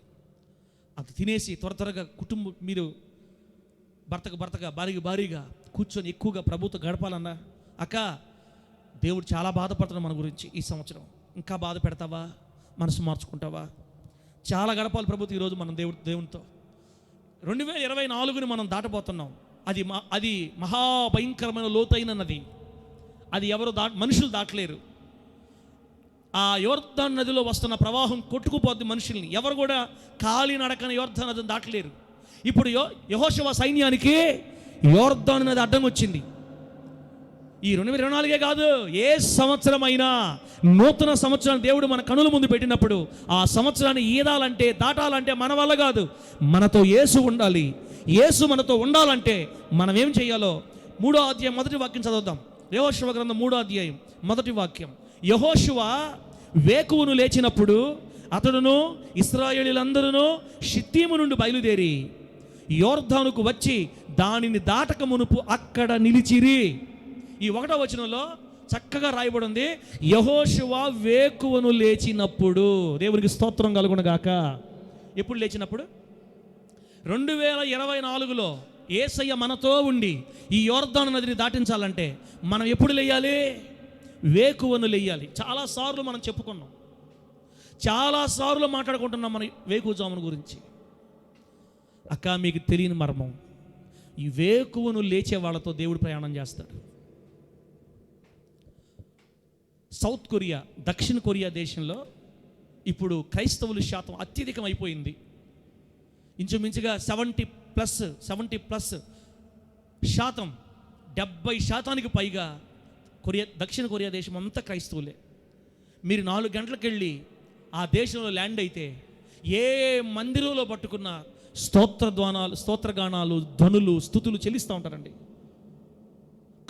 అంత తినేసి త్వరగా కుటుంబం మీరు భర్తగా భారీగా కూర్చొని ఎక్కువగా ప్రభుతో గడపాలన్నా. అక్క, దేవుడు చాలా బాధపడుతున్నాడు మన గురించి. ఈ సంవత్సరం ఇంకా బాధ పెడతావా? మనసు మార్చుకుంటావా? చాలా గడపాలి ప్రభుత్వం ఈరోజు మనం దేవునితో. 2024ని మనం దాటబోతున్నాం. అది మహాభయంకరమైన లోతైన నది. అది ఎవరు మనుషులు దాటలేరు. ఆ యోర్దాను నదిలో వస్తున్న ప్రవాహం కొట్టుకుపోద్ది మనుషుల్ని. ఎవరు కూడా కాలి నడకన యోర్దాను నదిని దాటలేరు. ఇప్పుడు యెహోషువ సైన్యానికి యోర్దాను నది అడ్డం వచ్చింది. ఈ 2024 కాదు, ఏ సంవత్సరమైనా నూతన సంవత్సరాన్ని దేవుడు మన కనుల ముందు పెట్టినప్పుడు ఆ సంవత్సరాన్ని ఈదాలంటే, దాటాలంటే మన వల్ల కాదు, మనతో యేసు ఉండాలి. యేసు మనతో ఉండాలంటే మనం ఏం చేయాలో 3వ అధ్యాయం 1వ వాక్యం చదువుదాం. యెహోషువ గ్రంథం 3వ అధ్యాయం 1వ వాక్యం. యెహోషువ వేకువను లేచినప్పుడు అతడును ఇశ్రాయేలీయులందరూ షిత్తీము నుండి బయలుదేరి యోర్దానుకు వచ్చి దానిని దాటక మునుపు అక్కడ నిలిచిరి. ఈ 1వ వచనంలో చక్కగా రాయబడి ఉంది, యెహోషువ వేకువను లేచినప్పుడు. దేవునికి స్తోత్రం కలుగును గాక. ఎప్పుడు లేచినప్పుడు? 2024లో యేసయ్య మనతో ఉండి ఈ యోర్దాను నదిని దాటించాలంటే మనం ఎప్పుడు లేయాలి? వేకువను లేయాలి. చాలాసార్లు మనం చెప్పుకున్నాం, చాలాసార్లు మాట్లాడుకుంటున్నాం మన వేకువజామున గురించి. అక్క, మీకు తెలియని మర్మం, ఈ వేకువను లేచే వాళ్ళతో దేవుడు ప్రయాణం చేస్తాడు. సౌత్ కొరియా, దక్షిణ కొరియా దేశంలో ఇప్పుడు క్రైస్తవుల శాతం అత్యధికం అయిపోయింది. ఇంచుమించుగా 70+ శాతం, 70% పైగా దక్షిణ కొరియా దేశం అంతా క్రైస్తవులే. మీరు 4 గంటలకు వెళ్ళి ఆ దేశంలో ల్యాండ్ అయితే ఏ మందిరంలో పట్టుకున్న స్తోత్రగానాలు, ధ్వనులు, స్తుతులు చెల్లిస్తూ ఉంటారండి.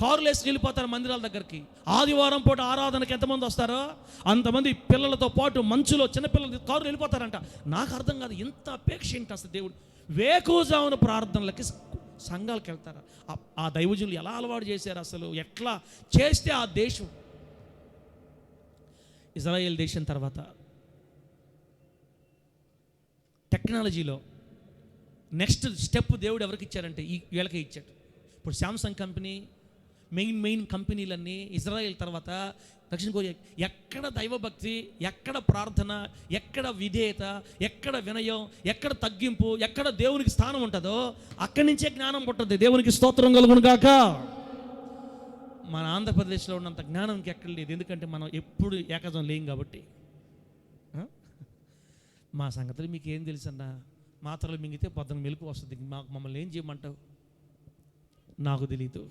కారులు వేసుకు వెళ్ళిపోతారు మందిరాల దగ్గరికి. ఆదివారం పూట ఆరాధనకి ఎంతమంది వస్తారో అంతమంది పిల్లలతో పాటు మంచులో చిన్నపిల్లలు కారులు వెళ్ళిపోతారంట. నాకు అర్థం కాదు, ఎంత అపేక్ష ఏంటి అసలు. దేవుడు వేకువజామున ప్రార్థనలకి సంఘాలకు వెళ్తారు. ఆ దైవజనులు ఎలా అలవాటు చేశారు, అసలు ఎట్లా చేస్తే ఆ దేశం, ఇజ్రాయెల్ దేశం తర్వాత టెక్నాలజీలో నెక్స్ట్ స్టెప్ దేవుడు ఎవరికి ఇచ్చారంటే వీళ్ళకే ఇచ్చాడు. ఇప్పుడు శాంసంగ్ కంపెనీ మెయిన్ కంపెనీలన్నీ ఇజ్రాయెల్ తర్వాత దక్షిణ కొరియా, ఎక్కడ దైవభక్తి, ఎక్కడ ప్రార్థన, ఎక్కడ విధేయత, ఎక్కడ వినయం, ఎక్కడ తగ్గింపు, ఎక్కడ దేవునికి స్థానం ఉంటుందో అక్కడి నుంచే జ్ఞానం పుట్టదు. దేవునికి స్తోత్రం కలుగును గాక. మన ఆంధ్రప్రదేశ్లో ఉన్నంత జ్ఞానం ఎక్కడ లేదు, ఎందుకంటే మనం ఎప్పుడు ఏకజం లేం కాబట్టి. మా సంగతులు మీకు ఏం తెలుసన్నా, మాత్రలు మింగితే పొద్దున మెలకు వస్తుంది, మమ్మల్ని ఏం చేయమంటావు? నాకు తెలీదు.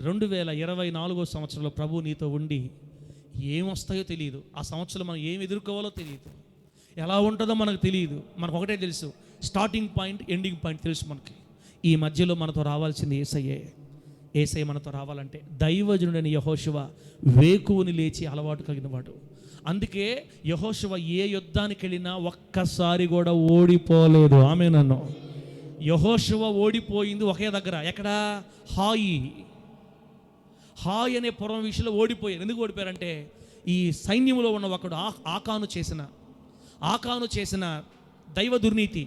2024 సంవత్సరంలో ప్రభు నీతో ఉండి ఏమొస్తాయో తెలియదు. ఆ సంవత్సరం మనం ఏం ఎదుర్కోవాలో తెలియదు, ఎలా ఉంటుందో మనకు తెలియదు. మనకు ఒకటే తెలుసు, స్టార్టింగ్ పాయింట్, ఎండింగ్ పాయింట్ తెలుసు మనకి. ఈ మధ్యలో మనతో రావాల్సింది యేసయ్యే. యేసయ్య మనతో రావాలంటే దైవజనుడైన యెహోషువ వేకువని లేచి అలవాటు కలిగిన వాడు. అందుకే యెహోషువ ఏ యుద్ధానికి వెళ్ళినా ఒక్కసారి కూడా ఓడిపోలేదు. ఆమేనన్ను. యెహోషువ ఓడిపోయింది ఒకే దగ్గర, ఎక్కడ? హాయ్ అనే పురం విషయంలో ఓడిపోయారు. ఎందుకు ఓడిపోయారంటే ఈ సైన్యంలో ఉన్న ఒకడు ఆకాను చేసిన దైవ దుర్నీతి,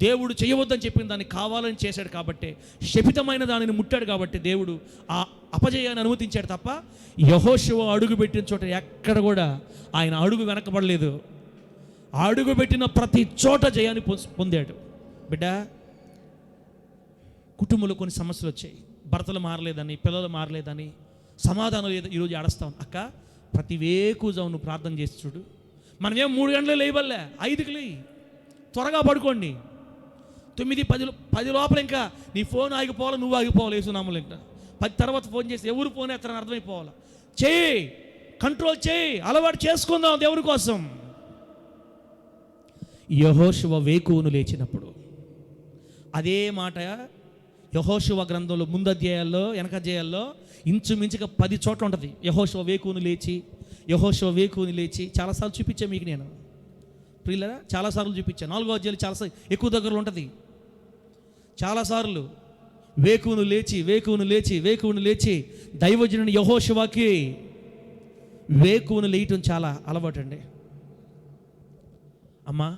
దేవుడు చేయవద్దని చెప్పిన దాన్ని కావాలని చేశాడు కాబట్టి, శపితమైన దానిని ముట్టాడు కాబట్టి దేవుడు ఆ అపజయాన్ని అనుమతించాడు తప్ప యెహోషువ అడుగు పెట్టిన చోట ఎక్కడ కూడా ఆయన అడుగు వెనకబడలేదు. అడుగు పెట్టిన ప్రతి చోట జయాన్ని పొందాడు. బిడ్డ, కుటుంబంలో కొన్ని సమస్యలు వచ్చాయి, భర్తలు మారలేదని, పిల్లలు మారలేదని, సమాధానం లేదు, ఈరోజు ఏడుస్తాం. అక్క, ప్రతి వేకుజాము నువ్వు ప్రార్థన చేసి చూడు. మనమేం 3 గంటలు లేవల్లే, 5కి లేయి, త్వరగా పడుకోండి. 9, 10 లోపల ఇంకా నీ ఫోన్ ఆగిపోవాలి, నువ్వు ఆగిపోవాలి. యేసునామములో ఇంకా 10 తర్వాత ఫోన్ చేసి ఎవరు ఫోన్ ఎత్తారని అర్థమైపోవాలి. చేయి, కంట్రోల్ చేయి, అలవాటు చేసుకుందాం దేవుడి కోసం. యెహోషువ వేకువను లేచినప్పుడు అదే మాట యెహోషువ గ్రంథంలో ముందు అధ్యాయాల్లో వెనక అధ్యాయాల్లో ఇంచుమించుగా 10 చోట్ల ఉంటుంది. యెహోషువ వేకువను లేచి చాలాసార్లు చూపించాను మీకు నేను, ప్రియులరా, చాలాసార్లు చూపించాను. 4వ అధ్యాయాలు చాలాసార్లు ఎక్కువ దగ్గరలో ఉంటుంది. చాలాసార్లు వేకువను లేచి దైవజనుని యెహోషువకి వేకువను లేయటం చాలా అలవాటు అండి. అమ్మా,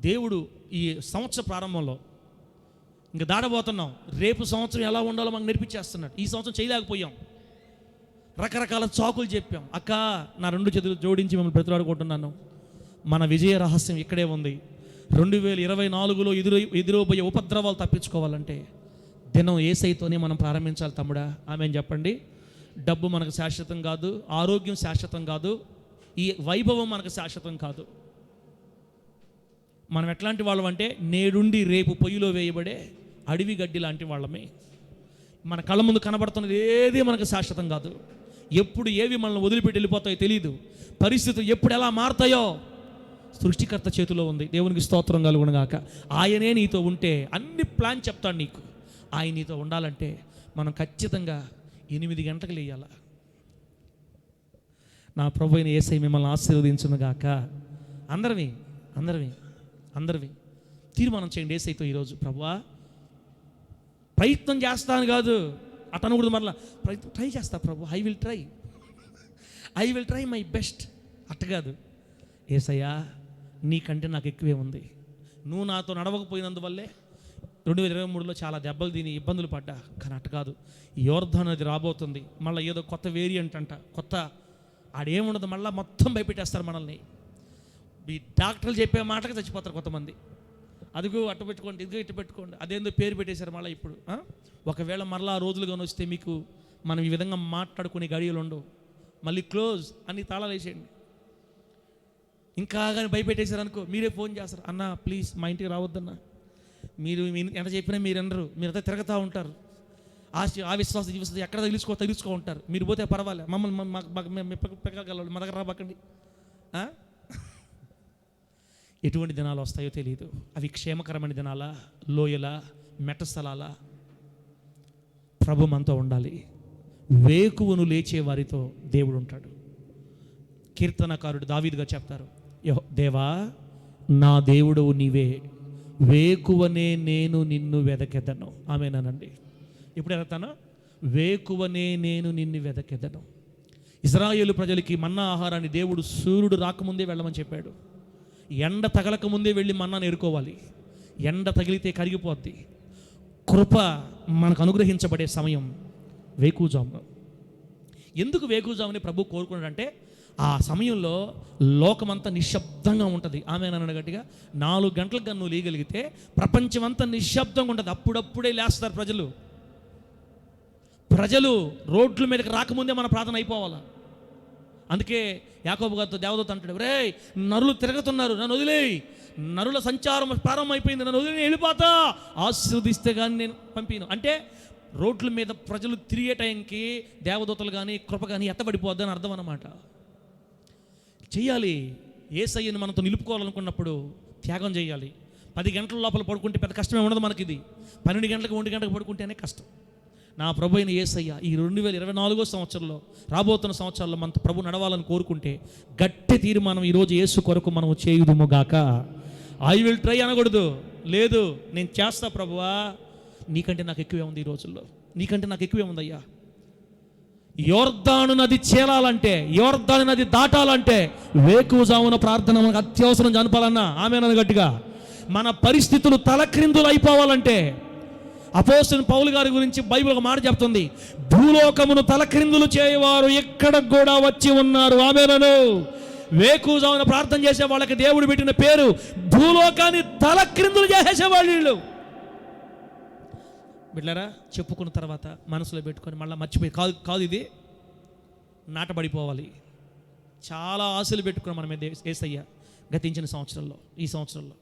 దేవుడు ఈ సంవత్సర ప్రారంభంలో ఇంకా దాడబోతున్నాం, రేపు సంవత్సరం ఎలా ఉండాలో మనకు నేర్పించేస్తున్నాడు. ఈ సంవత్సరం చేయలేకపోయాం, రకరకాల చాకులు చెప్పాం. అక్క, నా 2 చేతులు జోడించి మిమ్మల్ని ప్రతిలాడుకుంటున్నాను, మన విజయ రహస్యం ఇక్కడే ఉంది. 2024లో ఎదురోబోయే ఉపద్రవాలు తప్పించుకోవాలంటే దినం యేసయ్యతోనే మనం ప్రారంభించాలి. తమ్ముడా, ఆమెను చెప్పండి. డబ్బు మనకు శాశ్వతం కాదు, ఆరోగ్యం శాశ్వతం కాదు, ఈ వైభవం మనకు శాశ్వతం కాదు. మనం ఎట్లాంటి వాళ్ళం అంటే నేడుండి రేపు పొయ్యిలో వేయబడే అడవి గడ్డి లాంటి వాళ్ళమే. మన కళ్ళ ముందు కనబడుతున్నది ఏది మనకు శాశ్వతం కాదు. ఎప్పుడు ఏవి మనల్ని వదిలిపెట్టి వెళ్ళిపోతాయో తెలియదు. పరిస్థితులు ఎప్పుడు ఎలా మారుతాయో సృష్టికర్త చేతిలో ఉంది. దేవునికి స్తోత్రం కలుగును గాక. ఆయనే నీతో ఉంటే అన్ని ప్లాన్ చెప్తాడు నీకు. ఆయన నీతో ఉండాలంటే మనం ఖచ్చితంగా 8 గంటలకు లేయాల. నా ప్రభు అయిన యేసయ్య మిమ్మల్ని ఆశీర్వదించును గాక. అందరివి తీర్మానం చేయండి యేసయ్యతో ఈరోజు. ప్రభువా, ప్రయత్నం చేస్తాను కాదు, అతను కూడా మరలా ట్రై చేస్తా ప్రభు, I will try my best అట్ట కాదు. యేసయ్యా, నీకంటే నాకు ఎక్కువే ఉంది. నువ్వు నాతో నడవకపోయినందువల్లే 2023లో చాలా దెబ్బలు తిని ఇబ్బందులు పడ్డా. కానీ అట్ట కాదు, యోర్దాను నది రాబోతుంది, మళ్ళీ ఏదో కొత్త వేరియంట్ అంట, కొత్త ఆడేముండదు, మళ్ళీ మొత్తం భయపెట్టేస్తారు మనల్ని. ఈ డాక్టర్లు చెప్పే మాటకు చచ్చిపోతారు కొంతమంది. అదిగో అట్టు పెట్టుకోండి, ఇదిగో ఇట్టు పెట్టుకోండి, అదేందో పేరు పెట్టేశారు మళ్ళీ ఇప్పుడు. ఒకవేళ మరలా ఆ రోజులు కానీ వస్తే మీకు మనం ఈ విధంగా మాట్లాడుకునే గడియలు ఉండవు. మళ్ళీ క్లోజ్ అని తాళాలు వేసేయండి. ఇంకా కానీ భయపెట్టేశారు అనుకో, మీరే ఫోన్ చేస్తారు, అన్న ప్లీజ్ మా ఇంటికి రావద్దన్న. మీరు ఎంత చెప్పినా మీరు అనరు, మీరంతా తిరగతా ఉంటారు. ఆ విశ్వాస జీవిస్తుంది ఎక్కడ తగిలించుకో ఉంటారు. మీరు పోతే పర్వాలేదు, మమ్మల్ని పెక్కగలరు, మా దగ్గర రాబాకండి. ఎటువంటి దినాలు వస్తాయో తెలియదు. అవి క్షేమకరమైన దినాలా, లోయలా, మెట్ట స్థలాలా? ప్రభు మనతో ఉండాలి. వేకువను లేచే వారితో దేవుడు ఉంటాడు. కీర్తనకారుడు దావీదుగా చెప్తారు, దేవా నా దేవుడవు నీవే, వేకువనే నేను నిన్ను వెదకెదను. ఆమేనండి. ఇప్పుడు ఎడతాను, వేకువనే నేను నిన్ను వెదకెదను. ఇశ్రాయేలు ప్రజలకి మన్నా ఆహారాన్ని దేవుడు సూర్యుడు రాకముందే వెళ్ళమని చెప్పాడు. ఎండ తగలక ముందే వెళ్ళి మన్నాను ఏరుకోవాలి. ఎండ తగిలితే కరిగిపోద్ది. కృప మనకు అనుగ్రహించబడే సమయం వేకువజాము. ఎందుకు వేకువజామని ప్రభు కోరుకున్నాడంటే ఆ సమయంలో లోకమంతా నిశ్శబ్దంగా ఉంటుంది. ఆమె నన్ను గట్టిగా 4 గంటలకు నువ్వు లేయగలిగితే ప్రపంచమంతా నిశ్శబ్దంగా ఉంటుంది. అప్పుడప్పుడే లేస్తారు ప్రజలు రోడ్ల మీదకి రాకముందే మన ప్రార్థన అయిపోవాలా. అందుకే యాకోబు గారితో దేవదూత అంటాడు, రే నరులు తిరుగుతున్నారు, నన్ను వదిలేయి, నరుల సంచారం ప్రారంభమైపోయింది, నన్ను వదిలి వెళ్ళిపోతా, ఆశీర్వదిస్తే కానీ నేను పంపిను. అంటే రోడ్ల మీద ప్రజలు తిరిగే టైంకి దేవదూతలు కానీ కృప కానీ ఎత్తబడిపోద్దని అర్థం అన్నమాట. చెయ్యాలి. యేసయ్యని మనతో నిలుపుకోవాలనుకున్నప్పుడు త్యాగం చేయాలి. 10 గంటల లోపల పడుకుంటే పెద్ద కష్టమే ఉండదు మనకి. ఇది 12 గంటలకు 1 గంటకు పడుకుంటేనే కష్టం. నా ప్రభు అయిన యేసయ్య ఈ 2024 సంవత్సరంలో, రాబోతున్న సంవత్సరాల్లో మనతో ప్రభు నడవాలని కోరుకుంటే గట్టి తీర్మానం ఈరోజు యేసు కొరకు మనం చేయుదుము గాక. ఐ విల్ ట్రై అనకూడదు. లేదు, నేను చేస్తా ప్రభువా, నీకంటే నాకు ఎక్కువే ఉంది, ఈ రోజుల్లో నీకంటే నాకు ఎక్కువే ఉందయ్యా. యోర్దాను నది చేరాలంటే, యోర్దాను నది దాటాలంటే వేకువజామున ప్రార్థన మనకు అత్యవసరం జనపాలన్నా. ఆమె నన్ను గట్టిగా మన పరిస్థితులు తలక్రిందులు అయిపోవాలంటే, అపోస్తలుడైన పౌలు గారి గురించి బైబిల్ ఒక మాట చెప్తుంది, భూలోకమును తలక్రిందులు చేయవారు ఎక్కడికి కూడా వచ్చి ఉన్నారు. ఆమేనను. వేకువజామున ప్రార్థన చేసే వాళ్ళకి దేవుడు పెట్టిన పేరు భూలోకాన్ని తలక్రిందులు చేసేవాళ్ళు వీళ్ళు. బిడ్డలారా, చెప్పుకున్న తర్వాత మనసులో పెట్టుకొని మళ్ళీ మర్చిపోయి కాదు ఇది నాటబడిపోవాలి. చాలా ఆశలు పెట్టుకున్నాం మన మీద యేసయ్య గతించిన సంవత్సరంలో. ఈ సంవత్సరంలో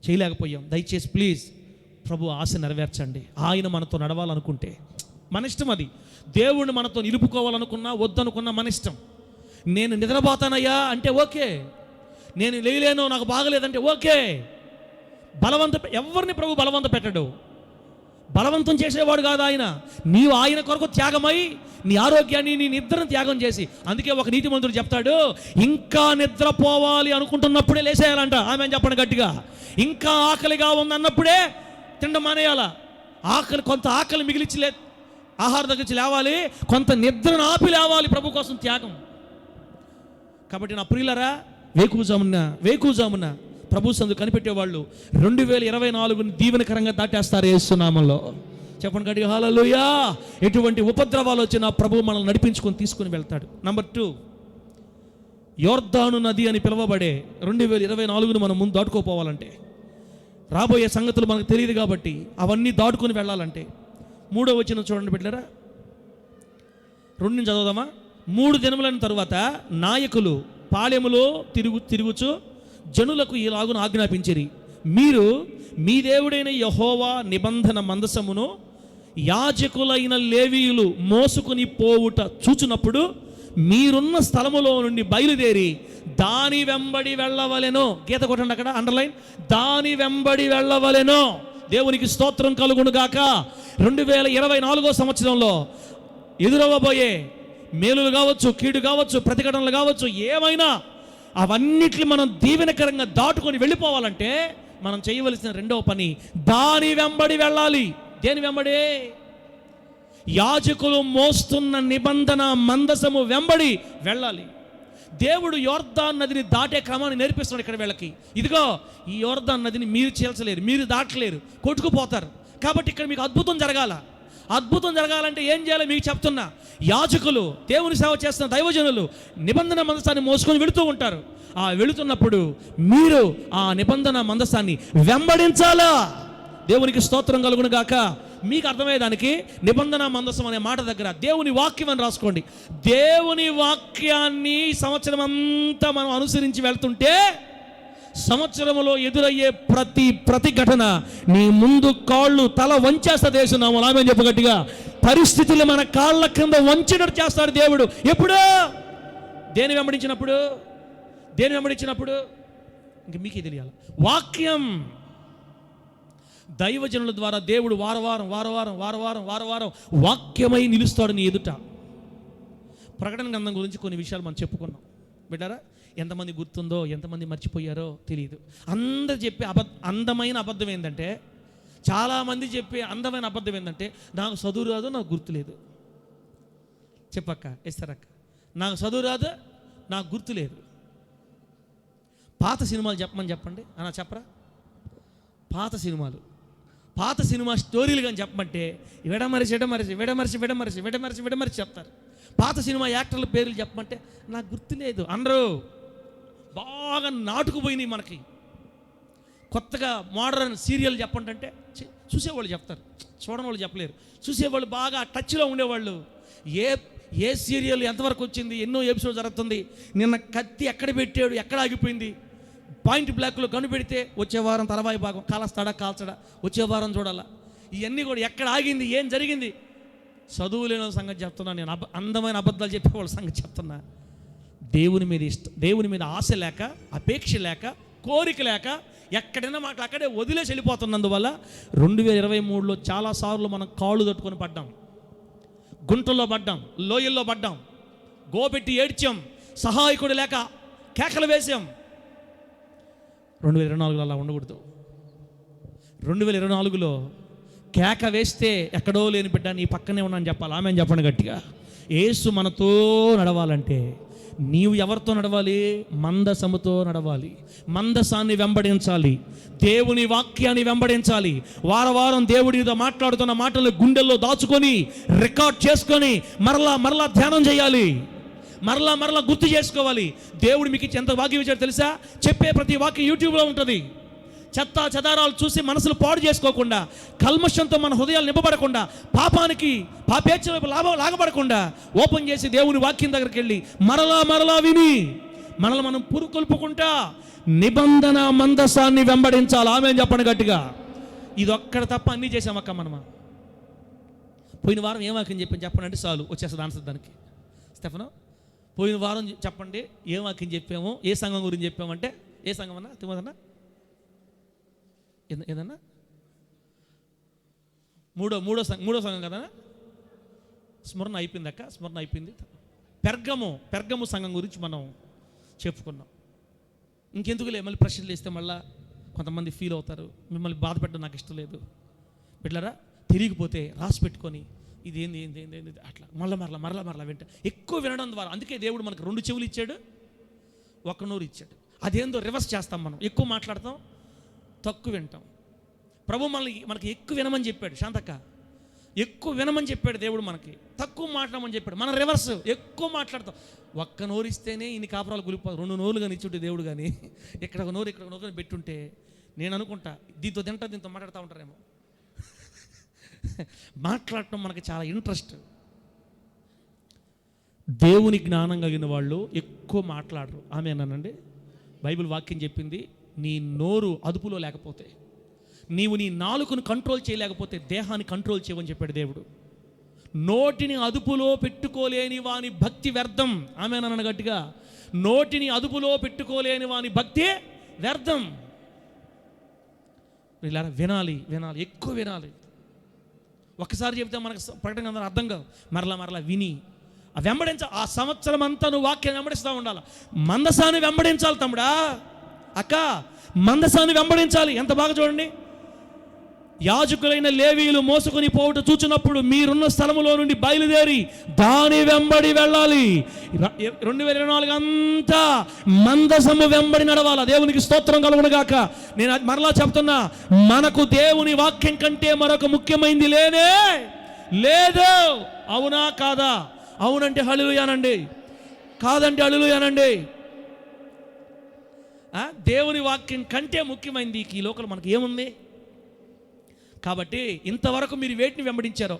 చేయలేకపోయాం. దయచేసి ప్లీజ్ ప్రభు ఆశ నెరవేర్చండి. ఆయన మనతో నడవాలనుకుంటే మన ఇష్టం, అది దేవుణ్ణి మనతో నిలుపుకోవాలనుకున్నా వద్దనుకున్నా మన ఇష్టం. నేను నిద్రపోతానయ్యా అంటే ఓకే, నేను లేయలేను, నాకు బాగలేదంటే ఓకే. ఎవరిని ప్రభు బలవంత పెట్టడు, బలవంతం చేసేవాడు కాదు ఆయన. నీవు ఆయన కొరకు త్యాగమై నీ ఆరోగ్యాన్ని, నీ నిద్రను త్యాగం చేసి, అందుకే ఒక నీతిమంతుడు చెప్తాడు, ఇంకా నిద్రపోవాలి అనుకుంటున్నప్పుడే లేసేయాలంట. ఆమె చెప్పండి గట్టిగా. ఇంకా ఆకలిగా ఉందన్నప్పుడే తిండం మానేయాలా. కొంత ఆకలి మిగిలిచి ఆహారం దగ్గరించి లేవాలి, కొంత నిద్రను ఆపి లేవాలి ప్రభు కోసం త్యాగం. కాబట్టి నా ప్రియులరా, వేకువజామున ప్రభు సందు కనిపెట్టేవాళ్ళు 2024 దీవెనకరంగా దాటేస్తారు యేసు నామములో. చెప్పండి గట్టిగా హల్లెలూయా. ఎటువంటి ఉపద్రవాలు వచ్చినా ప్రభు మనల్ని నడిపించుకొని తీసుకుని వెళ్తాడు. నంబర్ 2, యోర్దాను నది అని పిలువబడే 2024 మనం ముందు దాటుకోపోవాలంటే, రాబోయే సంగతులు మనకు తెలియదు కాబట్టి అవన్నీ దాటుకొని వెళ్ళాలంటే 3వ వచనం చూడండి బిడ్డలారా. 2 నుంచి చదువుదామా. 3 దినములైన తరువాత నాయకులు పాళెములో తిరుగుచు జనులకు ఇలాగున ఆజ్ఞాపించిరి, మీరు మీ దేవుడైన యెహోవా నిబంధన మందసమును యాజకులైన లేవీయులు మోసుకుని పోవుట చూచునప్పుడు మీరున్న స్థలములో నుండి బయలుదేరి దాని వెంబడి వెళ్ళవలెనో. గీత కొట్టండి అక్కడ, అండర్లైన్. దాని వెంబడి వెళ్ళవలెనో. దేవునికి స్తోత్రం కలుగును గాక. 2024 సంవత్సరంలో ఎదురవ్వబోయే మేలులు కావచ్చు, కీడు కావచ్చు, ప్రతిఘటనలు కావచ్చు, ఏమైనా అవన్నిటిని మనం దీవెనకరంగా దాటుకొని వెళ్ళిపోవాలంటే మనం చేయవలసిన 2వ పని, దాని వెంబడి వెళ్ళాలి. దేని వెంబడి? యాజకులు మోస్తున్న నిబంధన మందసము వెంబడి వెళ్ళాలి. దేవుడు యోర్దాను నదిని దాటే క్రమాన్ని నేర్పిస్తున్నాడు ఇక్కడ వీళ్ళకి. ఇదిగో ఈ యోర్దాను నదిని మీరు చీల్చలేరు, మీరు దాటలేరు, కొట్టుకుపోతారు. కాబట్టి ఇక్కడ మీకు అద్భుతం జరగాల. అద్భుతం జరగాలంటే ఏం చేయాలో మీకు చెప్తున్నా. యాజకులు, దేవుని సేవ చేస్తున్న దైవజనులు నిబంధన మందసాన్ని మోసుకొని వెళుతూ ఉంటారు. ఆ వెళుతున్నప్పుడు మీరు ఆ నిబంధన మందసాన్ని వెంబడించాలా. దేవునికి స్తోత్రం కలుగును గాక. మీకు అర్థమయ్యేదానికి నిబంధన మందసం అనే మాట దగ్గర దేవుని వాక్యం అని రాసుకోండి. దేవుని వాక్యాన్ని సంవత్సరం అంతా మనం అనుసరించి వెళ్తుంటే సంవత్సరంలో ఎదురయ్యే ప్రతి ఘటన నీ ముందు కాళ్ళు తల వంచేస్తుంది యేసునామములో. ఆమేన్ చెప్పు గట్టిగా. పరిస్థితులు మన కాళ్ళ కింద వంచినట్టు చేస్తాడు దేవుడు. ఎప్పుడు? దేని వెంబడించినప్పుడు ఇంక మీకే తెలియాలి. వాక్యం. దైవజనుల ద్వారా దేవుడు వారం వాక్యమై నిలుస్తాడు నీ ఎదుట. ప్రకటన గ్రంథం గురించి కొన్ని విషయాలు మనం చెప్పుకున్నాం బిడ్డారా. ఎంతమంది గుర్తుందో, ఎంతమంది మర్చిపోయారో తెలియదు. అందరు చెప్పే అందమైన అబద్ధం ఏంటంటే, చాలామంది చెప్పే అందమైన అబద్ధం ఏంటంటే, నాకు చదువు రాదు, నాకు గుర్తులేదు. చెప్పక్క, ఇస్తారక్క, నాకు చదువు రాదు, నాకు గుర్తులేదు. పాత సినిమాలు చెప్పమని చెప్పండి అన్న, చెప్పరా? పాత సినిమాలు పాత సినిమా స్టోరీలు కానీ చెప్పమంటే విడమరిచి చెప్తారు. పాత సినిమా యాక్టర్ల పేర్లు చెప్పమంటే నాకు గుర్తులేదు అందరూ బాగా నాటుకుపోయినాయి. మనకి కొత్తగా మోడర్న్ సీరియల్ చెప్పంటే చూసేవాళ్ళు చెప్తారు, చూడని వాళ్ళు చెప్పలేరు. చూసేవాళ్ళు బాగా టచ్లో ఉండేవాళ్ళు ఏ సీరియల్ ఎంతవరకు వచ్చింది, ఎన్నో ఎపిసోడ్ జరుగుతుంది, నిన్న కత్తి ఎక్కడ పెట్టాడు, ఎక్కడ ఆగిపోయింది, పాయింట్ బ్లాక్లో కనిపెడితే వచ్చే వారం తర్వాయి భాగం కాలస్తాడా కాల్చడా, వచ్చే వారం చూడాలా, ఇవన్నీ కూడా ఎక్కడ ఆగింది, ఏం జరిగింది. చదువు లేని సంగతి చెప్తున్నా నేను, అందమైన అబద్ధాలు చెప్పేవాళ్ళ సంగతి చెప్తున్నా. దేవుని మీద ఆశ లేక, అపేక్ష లేక, కోరిక లేక ఎక్కడైనా మాటలు అక్కడే వదిలేసి వెళ్ళిపోతున్నందువల్ల 2023లో చాలాసార్లు మనం కాళ్ళు తట్టుకొని పడ్డాం, గుంటల్లో పడ్డాం, లోయల్లో పడ్డాం, గోపెట్టి ఏడ్చాం, సహాయకుడు లేక కేకలు వేసాం. 2024లో అలా ఉండకూడదు. 2024లో కేక వేస్తే ఎక్కడో లేని బిడ్డ నీ పక్కనే ఉన్నాను చెప్పాలి. ఆమె చెప్పండి గట్టిగా. యేసు మనతో నడవాలంటే నీవు ఎవరితో నడవాలి? మందసముతో నడవాలి. మందసాన్ని వెంబడించాలి, దేవుని వాక్యాన్ని వెంబడించాలి. వారం దేవుడితో మాట్లాడుతున్న మాటలు గుండెల్లో దాచుకొని రికార్డ్ చేసుకొని మరలా ధ్యానం చేయాలి, మరలా గుర్తు చేసుకోవాలి. దేవుడు మీకు ఎంత వాక్యం ఇచ్చాడు తెలుసా? చెప్పే ప్రతి వాక్యం యూట్యూబ్లో ఉంటుంది. చెత్త చెదారాలు చూసి మనసులు పాడు చేసుకోకుండా, కల్మషంతో మన హృదయాలు నింపబడకుండా, పాపేచ్ఛలకు లాగబడకుండా ఓపెన్ చేసి దేవుని వాక్యం దగ్గరికి వెళ్ళి మరలా విని మనం పురుకొల్పుకుంటా నిబంధన మందసాన్ని వెంబడించాలి. ఆమె చెప్పండి గట్టిగా. ఇది ఒక్కడ తప్ప అన్నీ చేసామక్క మనమా. పోయిన వారం ఏం వాక్యం చెప్పండి అంటే చాలు వచ్చేస్తుంది ఆన్సర్ దానికి. స్టెఫెనో పోయిన వారం చెప్పండి ఏం వాక్యం చెప్పాము, ఏ సంఘం గురించి చెప్పామంటే ఏ సంఘం అన్నా తిమ్మదన్నా ఏదన్నా మూడో సంఘం కదా. స్మరణ అయిపోయింది అక్క, స్మరణ అయిపోయింది. పెర్గము సంఘం గురించి మనం చెప్పుకున్నాం. ఇంకెందుకులే మళ్ళీ ప్రశ్నలు వేస్తే మళ్ళీ కొంతమంది ఫీల్ అవుతారు, మిమ్మల్ని బాధ పెట్టడం నాకు ఇష్టం లేదు. బిడ్డలారా తిరిగిపోతే రాసి పెట్టుకొని ఇది ఏంది అట్లా మరలా వింట ఎక్కువ వినడం ద్వారా. అందుకే దేవుడు మనకు 2 చెవులు ఇచ్చాడు, 1 నోరు ఇచ్చాడు. అదేందో రివర్స్ చేస్తాం మనం. ఎక్కువ మాట్లాడతాం, తక్కువ వింటాం. ప్రభు మనకి ఎక్కువ వినమని చెప్పాడు. శాంతక్క ఎక్కువ వినమని చెప్పాడు దేవుడు, మనకి తక్కువ మాట్లాడమని చెప్పాడు. మనం రివర్స్ ఎక్కువ మాట్లాడతాం. 1 నోరు ఇస్తేనే ఇన్ని కాపురాలు గులిపోదు. 2 నోరులు కానీ ఇచ్చుంటే దేవుడు కానీ ఇక్కడ ఒక నోరు పెట్టుంటే నేను అనుకుంటా దీంతో మాట్లాడుతూ ఉంటారేమో. మాట్లాడటం మనకి చాలా ఇంట్రెస్ట్. దేవుని జ్ఞానం కలిగిన వాళ్ళు ఎక్కువ మాట్లాడరు. ఆమె అన్నానండి. బైబిల్ వాక్యం చెప్పింది, నీ నోరు అదుపులో లేకపోతే, నీవు నీ నాలుకను కంట్రోల్ చేయలేకపోతే దేహాన్ని కంట్రోల్ చేయమని చెప్పాడు దేవుడు. నోటిని అదుపులో పెట్టుకోలేని వాని భక్తి వ్యర్థం. ఆమె అన్న గట్టిగా. నోటిని అదుపులో పెట్టుకోలేని వాని భక్తి వ్యర్థం. ఇలా వినాలి, ఎక్కువ వినాలి. ఒక్కసారి చెప్తే మనకు ప్రకటన అందరూ అర్థం కాదు. మరలా విని ఆ సంవత్సరం అంతా నువ్వు వాక్యాన్ని వెంబడిస్తూ ఉండాలి. మందసాన్ని వెంబడించాలి తమ్ముడా, అక్క, మందసాన్ని వెంబడించాలి. ఎంత బాగా చూడండి. యాజకులైన లేవీయులు మోసుకొని పోవుట చూచినప్పుడు మీరున్న స్థలములో నుండి బయలుదేరి దాని వెంబడి వెళ్ళాలి. 2024 అంతా మందసము వెంబడి నడవాల. దేవునికి స్తోత్రం కలుగును గాక. నేను మరలా చెప్తున్నా, మనకు దేవుని వాక్యం కంటే మరొక ముఖ్యమైనది లేనే లేదు. అవునా కాదా? అవునంటే హల్లెలూయా అనండి, కాదంటే హల్లెలూయా అనండి. దేవుని వాక్యం కంటే ముఖ్యమైనది ఈ లోకంలో మనకి ఏముంది? కాబట్టి ఇంతవరకు మీరు వేటిని వెంబడించారో,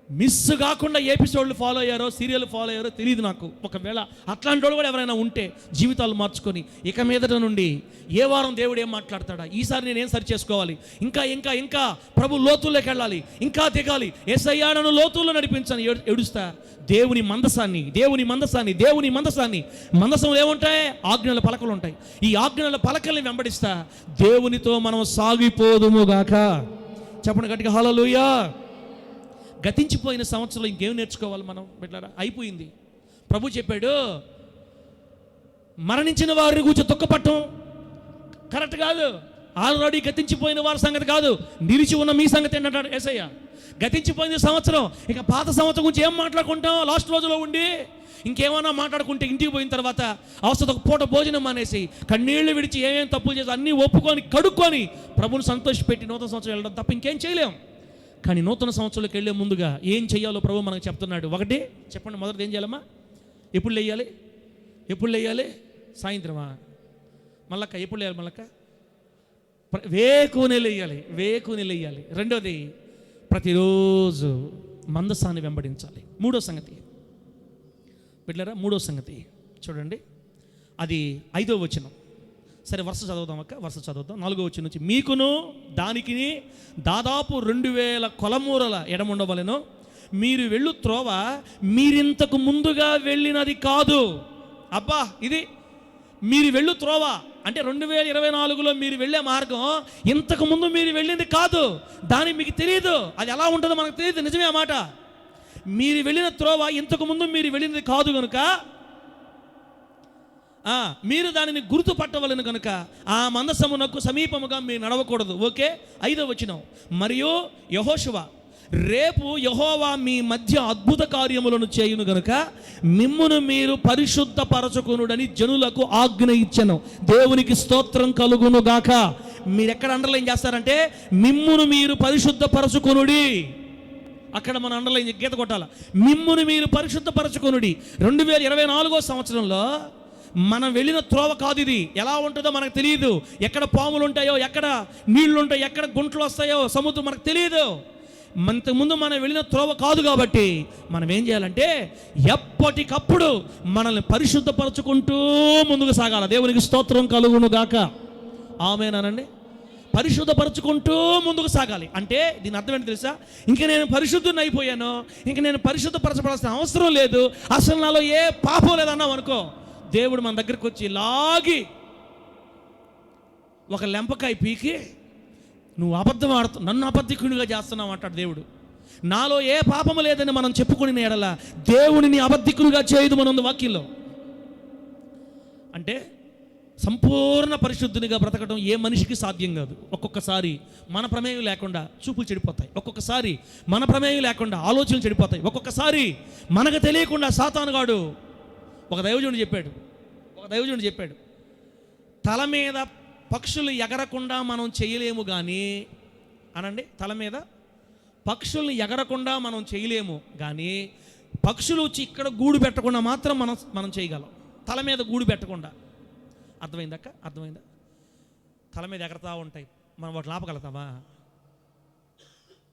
మిస్ కాకుండా ఎపిసోడ్లు ఫాలో అయ్యారో, సీరియల్ ఫాలో అయ్యారో తెలియదు నాకు. ఒకవేళ అట్లాంటి వాళ్ళు కూడా ఎవరైనా ఉంటే జీవితాలు మార్చుకొని ఇక మీదట నుండి ఏ వారం దేవుడు ఏం మాట్లాడతాడా, ఈసారి నేను ఏం సరి చేసుకోవాలి, ఇంకా ప్రభు లోతుల్లోకి వెళ్ళాలి, ఇంకా దిగాలి, యేసయ్యా నన్ను లోతుల్లో నడిపించని ఏడుస్తా. దేవుని మందసాన్ని మందసంలో ఏముంటాయి? ఆజ్ఞల పలకలు ఉంటాయి. ఈ ఆజ్ఞల పలకల్ని వెంబడిస్తా దేవునితో మనం సాగిపోదుముగాక. చెప్పండి గట్టిగా హల్లెలూయా. గతించిపోయిన సంవత్సరంలో ఇంకేం నేర్చుకోవాలి మనం బిడ్డలారా? అయిపోయింది. ప్రభు చెప్పాడు, మరణించిన వారిని కూర్చో దుఃఖపట్టం కరెక్ట్ కాదు. ఆల్రెడీ గతించిపోయిన వారి సంగతి కాదు, నిలిచి ఉన్న మీ సంగతి ఏంటంటాడు యేసయ్య. గతించిపోయింది సంవత్సరం, ఇక పాత సంవత్సరం గురించి ఏం మాట్లాడుకుంటాం? లాస్ట్ రోజులో ఉండి ఇంకేమన్నా మాట్లాడుకుంటే ఇంటికి పోయిన తర్వాత అవసరం ఒక పూట భోజనం మానేసి కన్నీళ్లు విడిచి ఏమేమి తప్పులు చేసి అన్నీ ఒప్పుకొని కడుక్కొని ప్రభుని సంతోషపెట్టి నూతన సంవత్సరం వెళ్ళడం తప్ప ఇంకేం చేయలేం. కానీ నూతన సంవత్సరంలోకి వెళ్ళే ముందుగా ఏం చేయాలో ప్రభు మనకు చెప్తున్నాడు. ఒకటి చెప్పండి, మొదటిది ఏం చేయాలమ్మా? ఎప్పుడు లేయాలి? సాయంత్రమా? మళ్ళక్క ఎప్పుడు లేయాలి? మళ్ళక్క వేకునే లేయాలి. రెండోది ప్రతిరోజు మందసాన్ని వెంబడించాలి. మూడో సంగతి బిడ్డలారా, మూడో సంగతి చూడండి, అది 5వ వచనం. సరే వరుస చదువుదాం అక్క, వరుస చదువుదాం. 4వ వచనం నుంచి, మీకును దానికి దాదాపు 2000 కొలమూరల ఎడముండవలెను. మీరు వెళ్ళు త్రోవ మీరింతకు ముందుగా వెళ్ళినది కాదు. అబ్బా, ఇది మీరు వెళ్ళు త్రోవ అంటే 2024లో మీరు వెళ్ళే మార్గం ఇంతకు ముందు మీరు వెళ్ళింది కాదు. దాని మీకు తెలియదు, అది ఎలా ఉంటుందో మనకు తెలియదు. నిజమే ఆ మాట. మీరు వెళ్ళిన త్రోవ ఇంతకు ముందు మీరు వెళ్ళినది కాదు కనుక మీరు దానిని గుర్తుపట్టవలను కనుక ఆ మందసమునకు సమీపముగా మీరు నడవకూడదు. ఓకే. 5వ వచనం, మరియు యెహోషువ రేపు యెహోవా మీ మధ్య అద్భుత కార్యములను చేయును గనుక మిమ్మును మీరు పరిశుద్ధ పరచుకొనుడని జనులకు ఆజ్ఞ ఇచ్చెను. దేవునికి స్తోత్రం కలుగును గాక. మీరు ఎక్కడ అండర్లైన్ చేస్తారంటే మిమ్మును మీరు పరిశుద్ధ పరచుకొనుడి. అక్కడ మనం అండర్లైన్ గీత కొట్టాల. మిమ్మును మీరు పరిశుద్ధ పరచుకొనుడి. 2024వ సంవత్సరంలో మనం వెళ్ళిన త్రోవ కాదు ఇది. ఎలా ఉంటుందో మనకు తెలియదు. ఎక్కడ పాములు ఉంటాయో, ఎక్కడ నీళ్లు ఉంటాయో, ఎక్కడ గుంటలు వస్తాయో, సముద్రం మనకు తెలియదు. ముందు మనం వెళ్ళిన త్రోవ కాదు. కాబట్టి మనం ఏం చేయాలంటే ఎప్పటికప్పుడు మనల్ని పరిశుద్ధపరచుకుంటూ ముందుకు సాగాల. దేవునికి స్తోత్రం కలుగును గాక. ఆమేనండి. పరిశుద్ధపరచుకుంటూ ముందుకు సాగాలి. అంటే దీని అర్థం ఏంటి తెలుసా? ఇంక నేను పరిశుద్ధుని అయిపోయాను, ఇంక నేను పరిశుద్ధపరచబడాల్సిన అవసరం లేదు, అసలు నాలో ఏ పాపం లేదన్నావు అనుకో, దేవుడు మన దగ్గరికి వచ్చి లాగి ఒక లెంపకాయ పీకి నువ్వు అబద్ధం ఆడుతు, నన్ను అబద్ధికునిగా చేస్తున్నావు అంటాడు దేవుడు. నాలో ఏ పాపము లేదని మనం చెప్పుకుని ఎడల దేవుడిని అబద్ధికునిగా చేయదు మన వాక్యంలో. అంటే సంపూర్ణ పరిశుద్ధునిగా బ్రతకడం ఏ మనిషికి సాధ్యం కాదు. ఒక్కొక్కసారి మన ప్రమేయం లేకుండా చూపులు చెడిపోతాయి, ఒక్కొక్కసారి మన ప్రమేయం లేకుండా ఆలోచనలు చెడిపోతాయి, ఒక్కొక్కసారి మనకు తెలియకుండా సాతానుగాడు ఒక దైవజనుడు చెప్పాడు, తల మీద పక్షులు ఎగరకుండా మనం చేయలేము కానీ అనండి, తల మీద పక్షుల్ని ఎగరకుండా మనం చేయలేము కానీ పక్షులు వచ్చి ఇక్కడ గూడు పెట్టకుండా మాత్రం మనం చేయగలం. తల మీద గూడు పెట్టకుండా. అర్థమైందక్క? అర్థమైందా? తల మీద ఎగరతా ఉంటాయి, మనం వాటిని ఆపగలుగుతామా?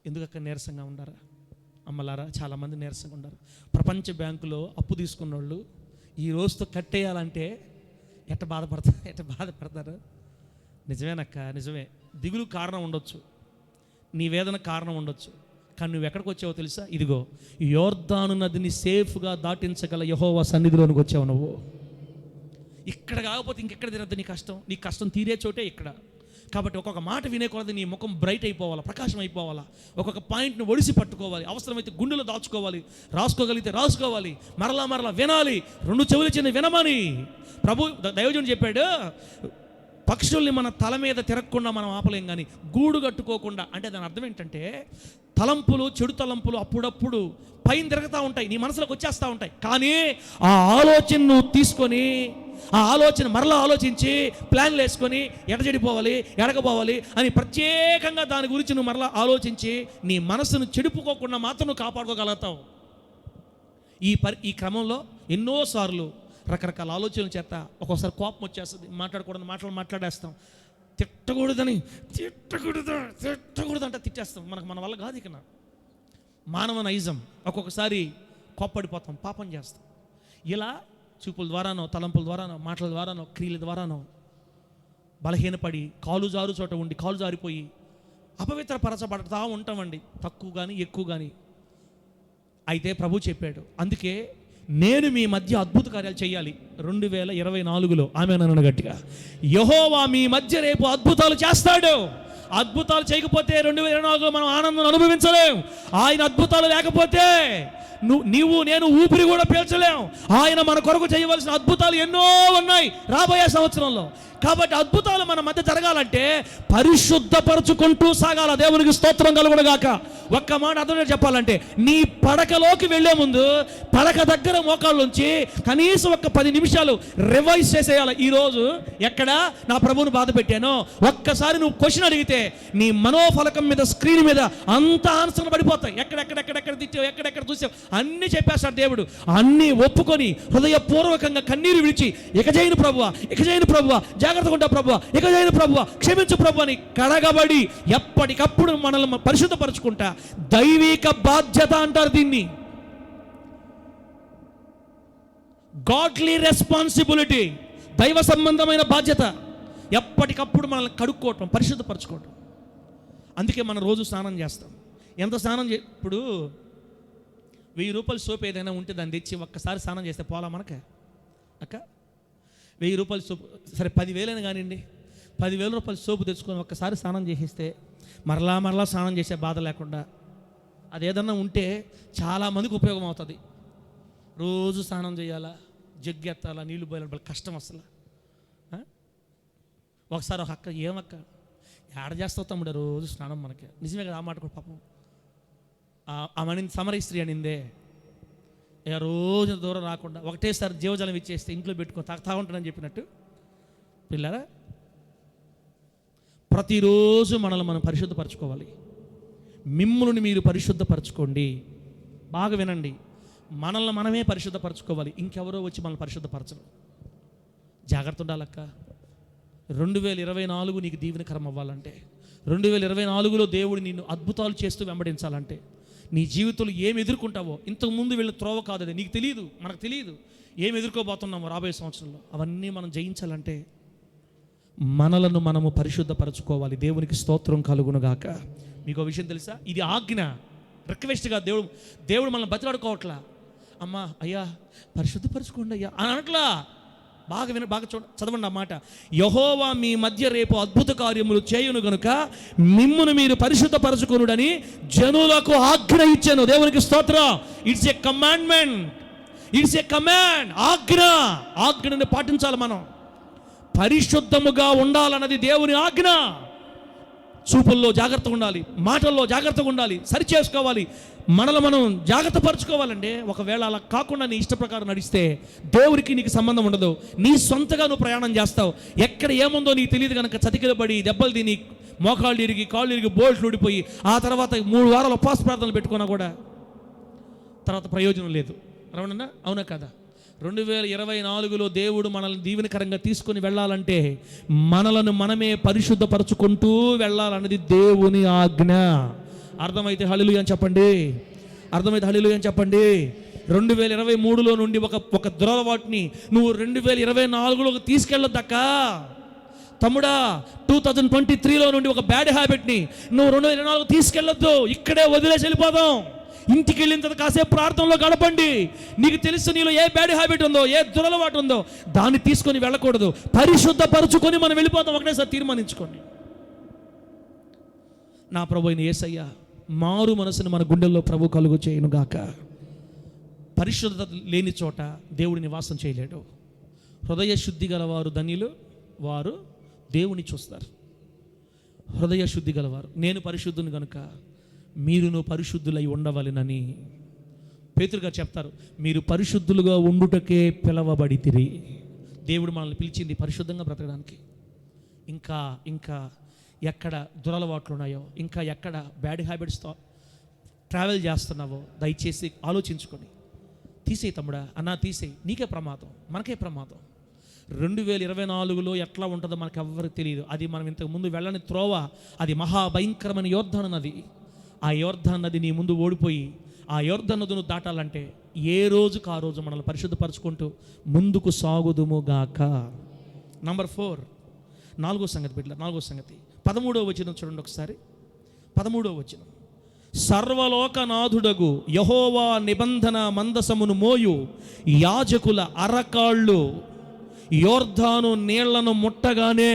ఎందుకక్క నీరసంగా ఉండారా? అమ్మలారా, చాలామంది నీరసంగా ఉండారు. ప్రపంచ బ్యాంకులో అప్పు తీసుకున్న వాళ్ళు ఈ రోజుతో కట్టేయాలంటే ఎట్ట బాధపడతారు? నిజమేనక్క, నిజమే. దిగులు కారణం ఉండొచ్చు, నీ వేదన కారణం ఉండొచ్చు, కానీ నువ్వు ఎక్కడికి వచ్చావో తెలుసా? ఇదిగో యోర్దాను నదిని సేఫ్గా దాటించగల యెహోవా సన్నిధిలోనికి వచ్చావు నువ్వు. ఇక్కడ కాకపోతే ఇంకెక్కడ తిరగద్దు నీ కష్టం తీరే చోటే ఇక్కడ. కాబట్టి ఒక్కొక్క మాట వినే కొలది నీ ముఖం బ్రైట్ అయిపోవాలా, ప్రకాశం అయిపోవాలా. ఒక్కొక్క పాయింట్ను ఒడిసి పట్టుకోవాలి, అవసరమైతే గుండెలో దాచుకోవాలి, రాసుకోగలిగితే రాసుకోవాలి, మరలా వినాలి, 2 చెవులు చిన్న వినమని ప్రభు దైవజనుడు చెప్పాడు. పక్షుల్ని మన తల మీద తిరగకుండా మనం ఆపలేం, కానీ గూడు కట్టుకోకుండా. అంటే దాని అర్థం ఏంటంటే చెడు తలంపులు అప్పుడప్పుడు పైన తిరుగుతూ ఉంటాయి, నీ మనసులోకి వచ్చేస్తూ ఉంటాయి. కానీ ఆ ఆలోచన నువ్వు తీసుకొని ఆ ఆలోచన మరలా ఆలోచించి ప్లాన్లు వేసుకొని ఎడజడిపోవాలి, ఎడకపోవాలి అని ప్రత్యేకంగా దాని గురించి నువ్వు మరలా ఆలోచించి నీ మనసును చెడిపోకుండా మాత్రం నువ్వు కాపాడుకోగలుగుతావు. ఈ క్రమంలో ఎన్నోసార్లు రకరకాల ఆలోచనల చేత ఒక్కోసారి కోపం వచ్చేస్తుంది, మాట్లాడకూడదు మాట్లాడేస్తాం, తిట్టకూడదు అంటే తిట్టేస్తాం. మన వల్ల కాదు. ఇక మానవ నైజం. ఒక్కొక్కసారి కోప్పడిపోతాం, పాపం చేస్తాం. ఇలా చూపుల ద్వారానో, తలంపుల ద్వారానో, మాటల ద్వారానో, క్రియల ద్వారానో బలహీనపడి కాలు జారు చోట ఉండి కాలు జారిపోయి అపవిత్రపరచబడతా ఉంటామండి, తక్కువ కానీ ఎక్కువ కానీ. అయితే ప్రభు చెప్పాడు, అందుకే నేను మీ మధ్య అద్భుత కార్యాలు చేయాలి 2024లో. ఆమేనన్న గట్టిగా. యెహోవా మీ మధ్య రేపు అద్భుతాలు చేస్తాడు. అద్భుతాలు చేయకపోతే 2024లో మనం ఆనందం అనుభవించలేం. ఆయన అద్భుతాలు లేకపోతే నేను ఊపిరి కూడా పీల్చలేం. ఆయన మన కొరకు చేయవలసిన అద్భుతాలు ఎన్నో ఉన్నాయి రాబోయే సంవత్సరంలో. కాబట్టి అద్భుతాలు మన మధ్య జరగాలంటే పరిశుద్ధపరచుకుంటూ సాగాల. దేవునికి స్తోత్రం కలుగునుగాక. ఒక్క మాట అర్థం చెప్పాలంటే, నీ పడకలోకి వెళ్లే ముందు పడక దగ్గర మోకాళ్ళ నుంచి కనీసం ఒక 10 నిమిషాలు రివైజ్ చేసేయాలి. ఈరోజు ఎక్కడ నా ప్రభువును బాధ పెట్టానో ఒక్కసారి నువ్వు క్వశ్చన్ అడిగితే నీ మనోఫలకం మీద, స్క్రీన్ మీద అంత ఆన్సర్లు పడిపోతాయి. ఎక్కడెక్కడ తిట్టావు, ఎక్కడెక్కడ చూసావు అన్నీ చెప్పేస్తాడు దేవుడు. అన్నీ ఒప్పుకొని హృదయపూర్వకంగా కన్నీరు విడిచి ఇక చేయను ప్రభువా, జాగ్రత్తగా ఉంటా ప్రభువా, ఇక చేయను ప్రభువా, క్షమించు ప్రభు అని కడగబడి ఎప్పటికప్పుడు మనల్ని పరిశుద్ధపరచుకుంటా. దైవిక బాధ్యత అంటారు దీన్ని. గాడ్లీ రెస్పాన్సిబిలిటీ, దైవ సంబంధమైన బాధ్యత. ఎప్పటికప్పుడు మనల్ని కడుక్కోవటం, పరిశుద్ధపరచుకోవటం. అందుకే మనం రోజు స్నానం చేస్తాం. ఎంత స్నానం ఇప్పుడు 1000 రూపాయల సోపు ఏదైనా ఉంటే దాన్ని తెచ్చి ఒక్కసారి స్నానం చేస్తే పోలా మనకే అక్క? 1000 రూపాయల సోపు, సరే 10,000 అయినా కానివ్వండి, 10,000 రూపాయల సోపు తెచ్చుకొని ఒక్కసారి స్నానం చేసేస్తే మరలా స్నానం చేసే బాధ లేకుండా అదేదన్నా ఉంటే చాలామందికి ఉపయోగం అవుతుంది. రోజు స్నానం చేయాలా, జగ్గు ఎత్తాలా, నీళ్లు పోయాలి, కష్టం అసలు. ఒకసారి ఒక అక్క, ఏమక్క ఏడ చేస్తావు తమ్ముడు రోజు స్నానం? మనకి నిజమే కదా ఆ మాట కూడా. పాపం ఆమె సమరీ స్త్రీ అనిందే, ఇక రోజు దూరం రాకుండా ఒకటేసారి జీవజలం ఇచ్చేస్తే ఇంట్లో పెట్టుకొని తాగుతా ఉంటానని చెప్పినట్టు. పిల్లరా, ప్రతిరోజు మనల్ని మనం పరిశుద్ధపరచుకోవాలి. మిమ్ములను మీరు పరిశుద్ధపరచుకోండి. బాగా వినండి, మనల్ని మనమే పరిశుద్ధపరచుకోవాలి. ఇంకెవరో వచ్చి మనల్ని పరిశుద్ధపరచరు. జాగ్రత్త ఉండాలక్క. 2024 నీకు దీవెనకరం అవ్వాలంటే, 2024లో దేవుడు నిన్ను అద్భుతాలు చేస్తూ వెంబడించాలంటే, నీ జీవితంలో ఏమి ఎదుర్కొంటావో, ఇంతకుముందు వీళ్ళ త్రోవ కాదు అది, నీకు తెలియదు, మనకు తెలియదు ఏమి ఎదుర్కోబోతున్నామో రాబోయే సంవత్సరంలో. అవన్నీ మనం జయించాలంటే మనలను మనము పరిశుద్ధపరచుకోవాలి. దేవునికి స్తోత్రం కలుగునుగాక. మీకు విషయం తెలుసా? ఇది ఆజ్ఞ, రిక్వెస్ట్గా. దేవుడు మనల్ని బతిలాడుకోవట్లా. అమ్మా అయ్యా పరిశుద్ధపరచుకోండి అయ్యా అని అనట్లా. బాగా చదవండి ఆ మాట. యెహోవా మీ మధ్య రేపు అద్భుత కార్యములు చేయును గనుక మిమ్మును మీరు పరిశుద్ధపరచుకొనుడని జనులకు ఆజ్ఞ ఇచ్చాను. దేవునికి స్తోత్రం. It's a commandment, it's a command. ఆజ్ఞని పాటించాలి. మనం పరిశుద్ధముగా ఉండాలన్నది దేవుని ఆజ్ఞ. చూపుల్లో జాగ్రత్తగా ఉండాలి, మాటల్లో జాగ్రత్తగా ఉండాలి, సరి చేసుకోవాలి, మనల్ని మనం జాగ్రత్త పరచుకోవాలండి. ఒకవేళ అలా కాకుండా నీ ఇష్ట ప్రకారం నడిస్తే దేవుడికి నీకు సంబంధం ఉండదు. నీ సొంతగా నువ్వు ప్రయాణం చేస్తావు. ఎక్కడ ఏముందో నీకు తెలియదు కనుక చతికిలబడి దెబ్బలు తిని మోకాళ్ళు ఇరిగి కాళ్ళు ఇరిగి బోల్ట్లు ఊడిపోయి ఆ తర్వాత 3 వారాలు ఉపవాస ప్రార్థనలు పెట్టుకున్నా కూడా తర్వాత ప్రయోజనం లేదు. అవునన్నా? అవునా కదా? 2024లో దేవుడు మనల్ని దీవెనకరంగా తీసుకొని వెళ్ళాలంటే మనలను మనమే పరిశుద్ధపరచుకుంటూ వెళ్ళాలన్నది దేవుని ఆజ్ఞ. అర్థమైతే హల్లెలూయా అని చెప్పండి. అర్థమైతే హల్లెలూయా అని చెప్పండి. 2023లో నుండి ఒక దురలవాటుని నువ్వు 2024లోకి తీసుకెళ్ళొద్దక్క తమ్ముడా. 2023లో నుండి ఒక బ్యాడ్ హ్యాబిట్ని నువ్వు 2024 తీసుకెళ్ళొద్దు. ఇక్కడే వదిలేసి వెళ్ళిపోదాం. ఇంటికి వెళ్ళిన తర్వాత కాసేపు ప్రార్థనలో గడపండి. నీకు తెలుసు నీలో ఏ బ్యాడ్ హ్యాబిట్ ఉందో, ఏ దురలవాటు ఉందో, దాన్ని తీసుకొని వెళ్ళకూడదు. పరిశుద్ధపరచుకొని మనం వెళ్ళిపోతాం. ఒకటేసారి తీర్మానించుకోండి. నా ప్రభు అయిన యేసయ్య మారు మనసును మన గుండెల్లో ప్రభు కలుగు చేయునుగాక. పరిశుద్ధత లేని చోట దేవుడి నివాసం చేయలేడు. హృదయ శుద్ధి గలవారు ధన్యులు, వారు దేవుని చూస్తారు. హృదయ శుద్ధి గలవారు. నేను పరిశుద్ధుని కనుక మీరును పరిశుద్ధులై ఉండవలెనని పేతురు గారు చెప్తారు. మీరు పరిశుద్ధులుగా ఉండుటకే పిలవబడితిరి. దేవుడు మనల్ని పిలిచింది పరిశుద్ధంగా బ్రతకడానికి. ఇంకా ఎక్కడ దురలవాట్లు ఉన్నాయో, ఇంకా ఎక్కడ బ్యాడ్ హ్యాబిట్స్తో ట్రావెల్ చేస్తున్నావో దయచేసి ఆలోచించుకొని తీసేయి తమ్ముడా, అన్నా తీసేయి. నీకే ప్రమాదం, మనకే ప్రమాదం. 2024లో ఎట్లా ఉంటుందో మనకు ఎవ్వరికి తెలియదు. అది మనం ఇంతకు ముందు వెళ్ళని త్రోవ. అది మహాభయంకరమైన యోర్దాను నది. ఆ యోర్దాను నది నీ ముందు ఓడిపోయి ఆ యోర్దాను నదిని దాటాలంటే ఏ రోజుకు ఆ రోజు మనల్ని పరిశుద్ధపరచుకుంటూ ముందుకు సాగుదుము గాక. నంబర్ 4, 4వ సంగతి బిడ్డ. 4వ సంగతి 13వ వచనం చూడండి ఒకసారి. 13వ వచనం. సర్వలోకనాథుడగు యెహోవా నిబంధన మందసమును మోయు యాజకుల అరకాళ్ళు యోర్దాను నీళ్లను ముట్టగానే,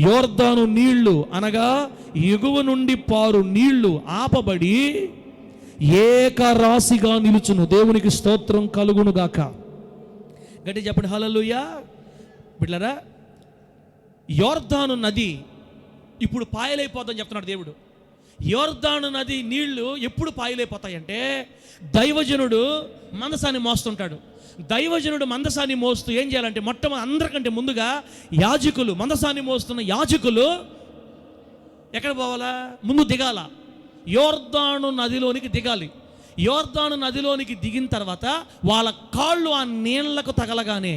యోర్దాను నీళ్లు అనగా ఎగువ నుండి పారు నీళ్లు ఆపబడి ఏకరాశిగా నిలుచును. దేవునికి స్తోత్రం కలుగునుగాక. గట్టి చెప్పండి హల్లెలూయా. బిడ్డలారా, యోర్దాను నది ఇప్పుడు పాయలైపోతుందని చెప్తున్నాడు దేవుడు. యోర్దాను నది నీళ్లు ఎప్పుడు పాయలైపోతాయంటే, దైవజనుడు మందసాన్ని మోస్తుంటాడు. దైవజనుడు మందసాన్ని మోస్తూ ఏం చేయాలంటే, మొట్టమొదటి అందరికంటే ముందుగా యాజకులు, మందసాన్ని మోస్తున్న యాజకులు ఎక్కడ పోవాలా? ముందు దిగాల, యోర్దాను నదిలోనికి దిగాలి. యోర్దాను నదిలోనికి దిగిన తర్వాత వాళ్ళ కాళ్ళు ఆ నీళ్లకు తగలగానే,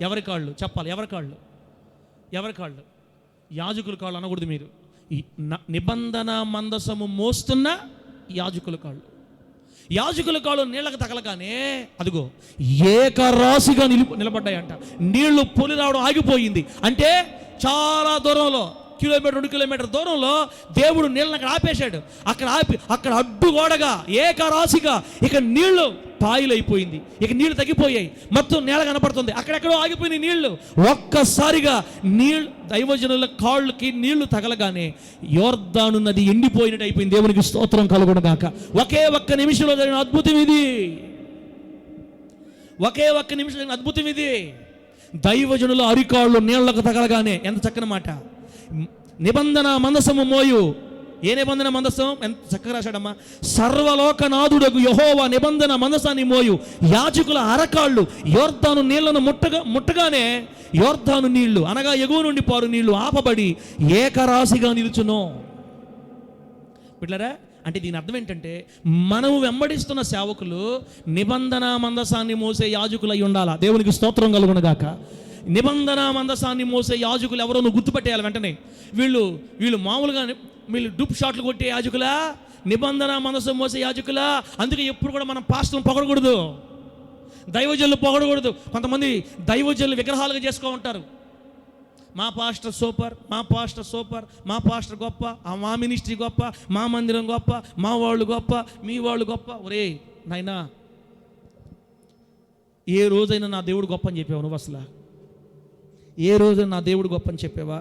ఎవరి కాళ్ళు చెప్పాలి? ఎవరి కాళ్ళు? యాజకుల కాళ్ళు అనకూడదు మీరు. ఈ నిబంధన మందసము మోస్తున్న యాజకుల కాళ్ళు నీళ్ళకు తగలగానే అదిగో ఏకరాశిగా నిలబడ్డాయంట. నీళ్లు పొలి రావడం ఆగిపోయింది. అంటే చాలా దూరంలో, 1-2 కిలోమీటర్ దూరంలో దేవుడు నీళ్ళని అక్కడ ఆపేశాడు. అక్కడ అడ్డుగోడగా ఏకరాశిగా ఇక నీళ్లు పాయలైపోయింది. ఇక నీళ్లు తగ్గిపోయాయి, మొత్తం నేల కనపడుతుంది. అక్కడెక్కడో ఆగిపోయినాయి నీళ్లు. ఒక్కసారిగా దైవజనుల కాళ్ళకి నీళ్లు తగలగానే యోర్దాను నది ఎండిపోయినట్టు అయిపోయింది. దేవునికి స్తోత్రం కలుగునుగాక. ఒకే ఒక్క నిమిషంలో జరిగిన అద్భుతం ఇది. దైవజనుల అరికాళ్ళు నీళ్లకు తగలగానే, ఎంత చక్కని మాట! నిబంధన మందసము మోయు. ఏ నిబంధన మందసం? ఎంత చక్కగా రాశాడమ్మా. సర్వలోకనాథుడగు యెహోవా నిబంధన మందసాన్ని మోయు యాజకుల అరకాళ్ళు యోర్దాను నీళ్లను ముట్టగానే యోర్దాను నీళ్లు, అనగా ఎగువ నుండి పారు నీళ్లు ఆపబడి ఏకరాశిగా నిలుచును. బిడ్డలారా, అంటే దీని అర్థం ఏంటంటే, మనము వెంబడిస్తున్న సేవకులు నిబంధన మందసాన్ని మోసే యాజకులై ఉండాలా. దేవునికి స్తోత్రం కలుగునుగాక. నిబంధన మందసాన్ని మోసే యాజకులు ఎవరో నువ్వు గుర్తుపెట్టేయాలి వెంటనే. వీళ్ళు మామూలుగా వీళ్ళు డూప్ షాట్లు కొట్టే యాజకులా? నిబంధన మందసం మోసే యాజకులా? అందుకే ఎప్పుడు కూడా మనం పాస్టర్లను పొగడకూడదు, దైవజనులు పొగడకూడదు. కొంతమంది దైవజనులు విగ్రహాలుగా చేసుకో ఉంటారు. మా పాస్టర్ సూపర్, మా పాస్టర్ గొప్ప, మా మినిస్ట్రీ గొప్ప, మా మందిరం గొప్ప, మా వాళ్ళు గొప్ప, మీ వాళ్ళు గొప్ప. ఒరే నాయనా, ఏ రోజైనా నా దేవుడు గొప్ప అని చెప్పావు నువ్వు? అసలు ఏ రోజైనా నా దేవుడు గొప్ప అని చెప్పావా?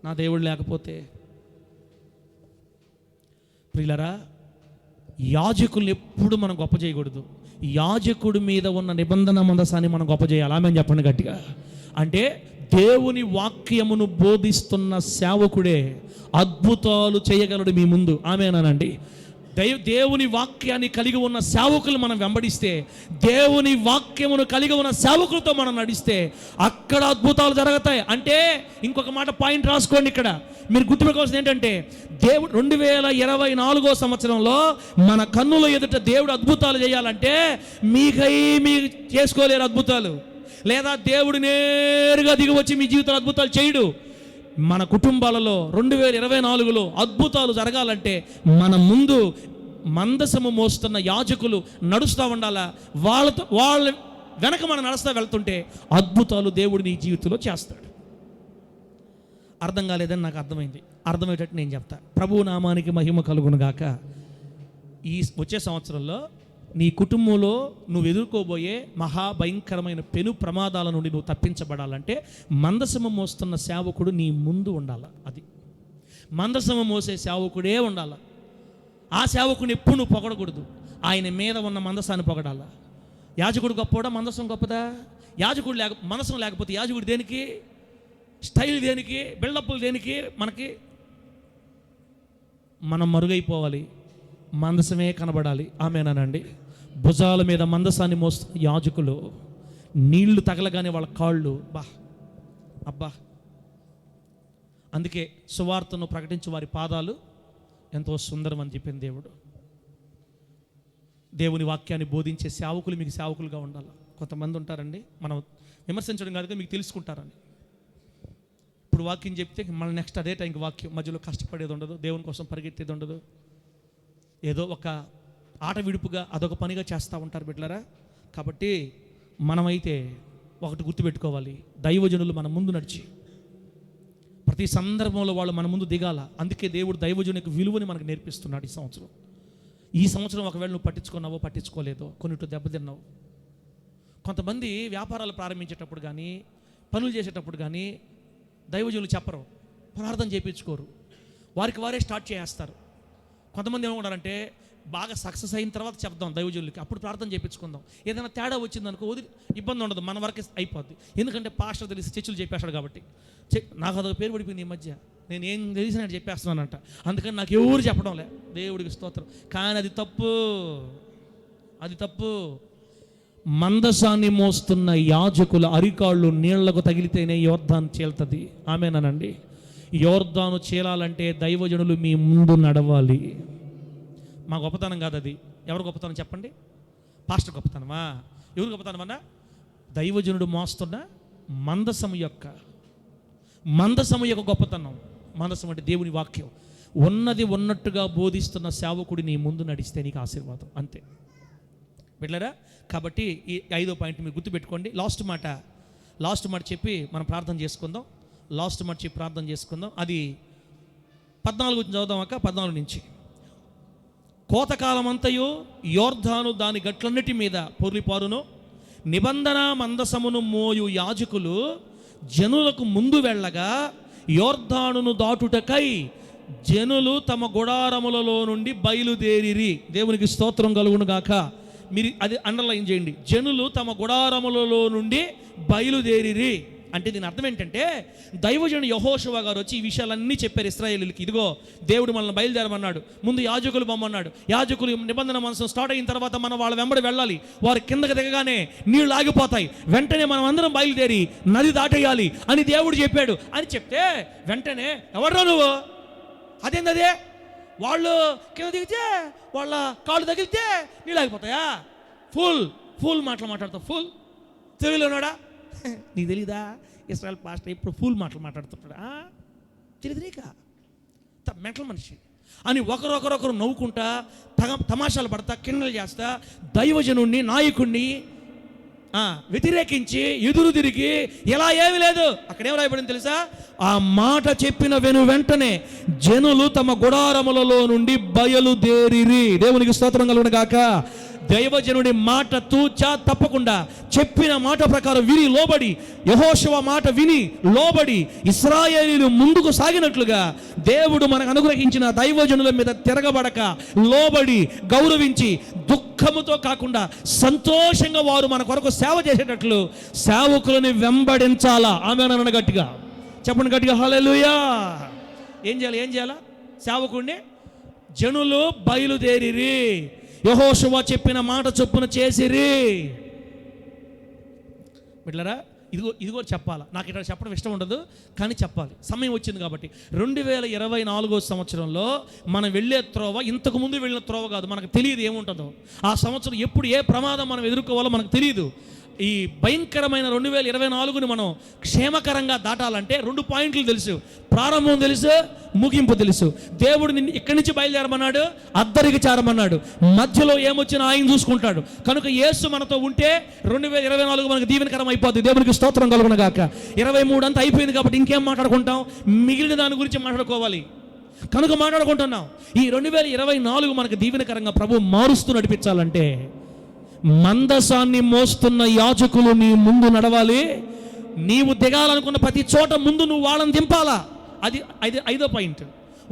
నా దేవుడు లేకపోతే ప్రియులరా, యాజకుల్ని ఎప్పుడు మనం గొప్ప చేయకూడదు. యాజకుడి మీద ఉన్న నిబంధన మందసాన్ని మనం గొప్ప చేయాలి. ఆమె చెప్పండి గట్టిగా. అంటే దేవుని వాక్యమును బోధిస్తున్న సేవకుడే అద్భుతాలు చేయగలడు మీ ముందు. ఆమేనండి. దేవుని వాక్యాన్ని కలిగి ఉన్న సేవకులు మనం వెంబడిస్తే, దేవుని వాక్యమును కలిగి ఉన్న సేవకులతో మనం నడిస్తే అక్కడ అద్భుతాలు జరుగుతాయి. అంటే ఇంకొక మాట పాయింట్ రాసుకోండి ఇక్కడ, మీరు గుర్తుపెట్టుకోవాల్సింది ఏంటంటే, దేవుడు 2024 సంవత్సరంలో మన కన్నుల ఎదుట దేవుడు అద్భుతాలు చేయాలంటే మీరు చేసుకోలేరు అద్భుతాలు. లేదా దేవుడు నేరుగా దిగి వచ్చి మీ జీవితంలో అద్భుతాలు చేయడు. మన కుటుంబాలలో 2024లో అద్భుతాలు జరగాలంటే మన ముందు మందసము మోస్తున్న యాజకులు నడుస్తూ ఉండాలా. వాళ్ళ వెనక మనం నడుస్తూ వెళ్తుంటే అద్భుతాలు దేవుడు నీ జీవితంలో చేస్తాడు. అర్థం కాలేదని నాకు అర్థమైంది. అర్థమయ్యేటట్టు నేను చెప్తా. ప్రభువు నామానికి మహిమ కలుగునుగాక. ఈ వచ్చే సంవత్సరంలో నీ కుటుంబంలో నువ్వు ఎదుర్కోబోయే మహాభయంకరమైన పెను ప్రమాదాల నుండి నువ్వు తప్పించబడాలంటే మందసము మోస్తున్న సేవకుడు నీ ముందు ఉండాలి. అది మందసము మోసే సేవకుడే ఉండాలి. ఆ సేవకుని ఎప్పుడు నువ్వు పొగడకూడదు. ఆయన మీద ఉన్న మందసాన్ని పొగడాల. యాజకుడు గొప్పడా? మందసం గొప్పదా? యాజకుడు మందసం లేకపోతే యాజకుడు దేనికి? స్టైల్ దేనికి? బిల్డప్లు దేనికి? మనం మరుగైపోవాలి, మందసమే కనబడాలి. ఆమేనండి. భుజాల మీద మందసాన్ని మోస్తున్న యాజకులు నీళ్లు తగలగానే వాళ్ళ కాళ్ళు అబ్బా. అందుకే సువార్తను ప్రకటించే వారి పాదాలు ఎంతో సుందరం అని చెప్పింది దేవుడు. దేవుని వాక్యాన్ని బోధించే సేవకులు మీకు సేవకులుగా ఉండాలి. కొంతమంది ఉంటారండి, మనం విమర్శించడం కాదు, మీకు తెలుసుకుంటారని. ఇప్పుడు వాక్యం చెప్తే మళ్ళీ నెక్స్ట్ అదే టైంకి వాక్యం, మధ్యలో కష్టపడేది ఉండదు, దేవుని కోసం పరిగెత్తేది ఉండదు. ఏదో ఒక ఆట విడుపుగా అదొక పనిగా చేస్తూ ఉంటారు బిడ్డలారా. కాబట్టి మనమైతే ఒకటి గుర్తుపెట్టుకోవాలి, దైవజనులు మన ముందు నడిచి ప్రతి సందర్భంలో వాళ్ళు మన ముందు దిగాల. అందుకే దేవుడు దైవజనునికి విలువని మనకు నేర్పిస్తున్నాడు ఈ సంవత్సరం. ఒకవేళ నువ్వు పట్టించుకున్నావో పట్టించుకోలేదో, కొన్నిటి దెబ్బతిన్నావు. కొంతమంది వ్యాపారాలు ప్రారంభించేటప్పుడు కానీ, పనులు చేసేటప్పుడు కానీ దైవజనులు చెప్పరు, ప్రార్థన చేయించుకోరు, వారికి వారే స్టార్ట్ చేస్తారు. కొంతమంది ఏమనుకుంటారంటే, బాగా సక్సెస్ అయిన తర్వాత చెప్దాం దైవజనులకి, అప్పుడు ప్రార్థన చేయించుకుందాం. ఏదైనా తేడా వచ్చిందనుకో వదిలి ఇబ్బంది ఉండదు, మన వరకే అయిపోద్ది. ఎందుకంటే పాస్టర్ తెలిసి చర్చలు చెప్పేస్తాడు కాబట్టి. నాకు అదొక పేరు పడిపోయింది ఈ మధ్య, నేను ఏం తెలిసినట్టు చెప్పేస్తున్నానంట, అందుకని నాకు ఎవరు చెప్పడం లే. దేవుడికి స్తోత్రం. కానీ అది తప్పు, అది తప్పు. మందసాన్ని మోస్తున్న యాజకుల అరికాళ్ళు నీళ్లకు తగిలితేనే యోర్దాను చీల్తుంది. ఆమేనండి. యోర్దాను చీలాలంటే దైవజనులు మీ ముందు నడవాలి. మా గొప్పతనం కాదు అది. ఎవరు గొప్పతనం చెప్పండి? పాస్టర్ గొప్పతనమా? ఎవరు గొప్పతనమన్నా? దైవజనుడు మోస్తున్న మందసం యొక్క గొప్పతనం. మందసం అంటే దేవుని వాక్యం. ఉన్నది ఉన్నట్టుగా బోధిస్తున్న సేవకుడి నీ ముందు నడిస్తే నీకు ఆశీర్వాదం, అంతే బిడ్డలారా. కాబట్టి ఈ 5వ పాయింట్ మీరు గుర్తుపెట్టుకోండి. లాస్ట్ మాట చెప్పి మనం ప్రార్థన చేసుకుందాం. అది 14 చదువుదాం అక్క. 14 నుంచి. కోతకాలమంతయు యోర్దాను దాని గట్లన్నిటి మీద పొర్లిపారును. నిబంధన మందసమును మోయు యాజకులు జనులకు ముందు వెళ్ళగా యోర్దానును దాటుటకై జనులు తమ గుడారములలో నుండి బయలుదేరిరి. దేవునికి స్తోత్రం కలుగును గాక. మీరు అది అండర్లైన్ చేయండి. జనులు తమ గుడారములలో నుండి బయలుదేరిరి అంటే దీని అర్థం ఏంటంటే, దైవజనుడు యెహోషువ గారు వచ్చి ఈ విషయాలన్నీ చెప్పారు ఇశ్రాయేలీయులకి. ఇదిగో దేవుడు మనల్ని బయలుదేరమన్నాడు, ముందు యాజకులు బొమ్మన్నాడు. యాజకులు నిబంధన మనసు స్టార్ట్ అయిన తర్వాత మనం వాళ్ళ వెంబడి వెళ్ళాలి. వారు కిందకి దిగగానే నీళ్ళు ఆగిపోతాయి, వెంటనే మనం అందరం బయలుదేరి నది దాటేయాలి అని దేవుడు చెప్పాడు అని చెప్తే, వెంటనే ఎవడ్రా నువ్వు, అదేందదే, వాళ్ళు కింద దిగితే వాళ్ళ కాళ్ళు తగిలితే నీళ్ళు ఆగిపోతాయా? ఫుల్ మాటలు మాట్లాడతావు, ఫుల్ తెలుగులో ఉన్నాడా? నీకు తెలీదా? ఇస్రాయల్ పాస్టర్ ఇప్పుడు ఫుల్ మాటలు మాట్లాడుతుంటాడా? తెలియదు నీక? మెంటల్ మనిషి అని ఒకరొకరు నవ్వుకుంటా తమాషాలు పడతా కిండలు చేస్తా దైవజనుణ్ణి నాయకుణ్ణి వ్యతిరేకించి ఎదురు తిరిగి ఇలా ఏమీ లేదు. అక్కడేం రాయబడింది తెలుసా? ఆ మాట చెప్పిన వెంటనే జనులు తమ గుడారములలో నుండి బయలుదేరిరి. దేవునికి స్తోత్రం కలుగును గాక. దైవజనుడి మాట తూచా తప్పకుండా చెప్పిన మాట ప్రకారం విని లోబడి, యెహోషువ మాట విని లోబడి ఇశ్రాయేలీయులు ముందుకు సాగినట్లుగా దేవుడు మనకు అనుగ్రహించిన దైవజనుల మీద తిరగబడక లోబడి గౌరవించి దుఃఖముతో కాకుండా సంతోషంగా వారు మన కొరకు సేవ చేసేటట్లు సేవకులను వెంబడించాలా. ఆమేన్ గట్టిగా చెప్పండి, గట్టిగా హల్లెలూయా. ఏం చేయాలా? సేవకుడిని జనులు బయలుదేరిరి, యెహోషువ చెప్పిన మాట చొప్పున చేసిరి. బిడ్డలారా, ఇదిగో చెప్పాలా. నాకు ఇక్కడ చెప్పడం ఇష్టం ఉండదు, కానీ చెప్పాలి, సమయం వచ్చింది కాబట్టి. 2024 సంవత్సరంలో మనం వెళ్ళే త్రోవ ఇంతకు ముందు వెళ్ళిన త్రోవ కాదు. మనకు తెలియదు ఏముంటుందో ఆ సంవత్సరం, ఎప్పుడు ఏ ప్రమాదం మనం ఎదుర్కోవాలో మనకు తెలియదు. ఈ భయంకరమైన 2024ని మనం క్షేమకరంగా దాటాలంటే 2 పాయింట్లు తెలుసు. ప్రారంభం తెలుసు, ముగింపు తెలుసు. దేవుడు నిన్ను ఇక్కడి నుంచి బయలుదేరమన్నాడు, అద్దరికి చేరమన్నాడు. మధ్యలో ఏమొచ్చినా ఆయన చూసుకుంటాడు. కనుక యేసు మనతో ఉంటే 2024 మనకు దీవెనకరం అయిపోద్ది. దేవునికి స్తోత్రం కలుగును గాక. 23 అంతా అయిపోయింది కాబట్టి ఇంకేం మాట్లాడుకుంటాం? మిగిలిన దాని గురించి మాట్లాడుకోవాలి కనుక మాట్లాడుకుంటున్నాం. ఈ 2024 మనకు దీవెనకరంగా ప్రభు మారుస్తూ నడిపించాలంటే మందసాన్ని మోస్తున్న యాజకులు నీ ముందు నడవాలి. నీవు దిగాలనుకున్న ప్రతి చోట ముందు నువ్వు వాళ్ళని దింపాలా. అది 5వ పాయింట్.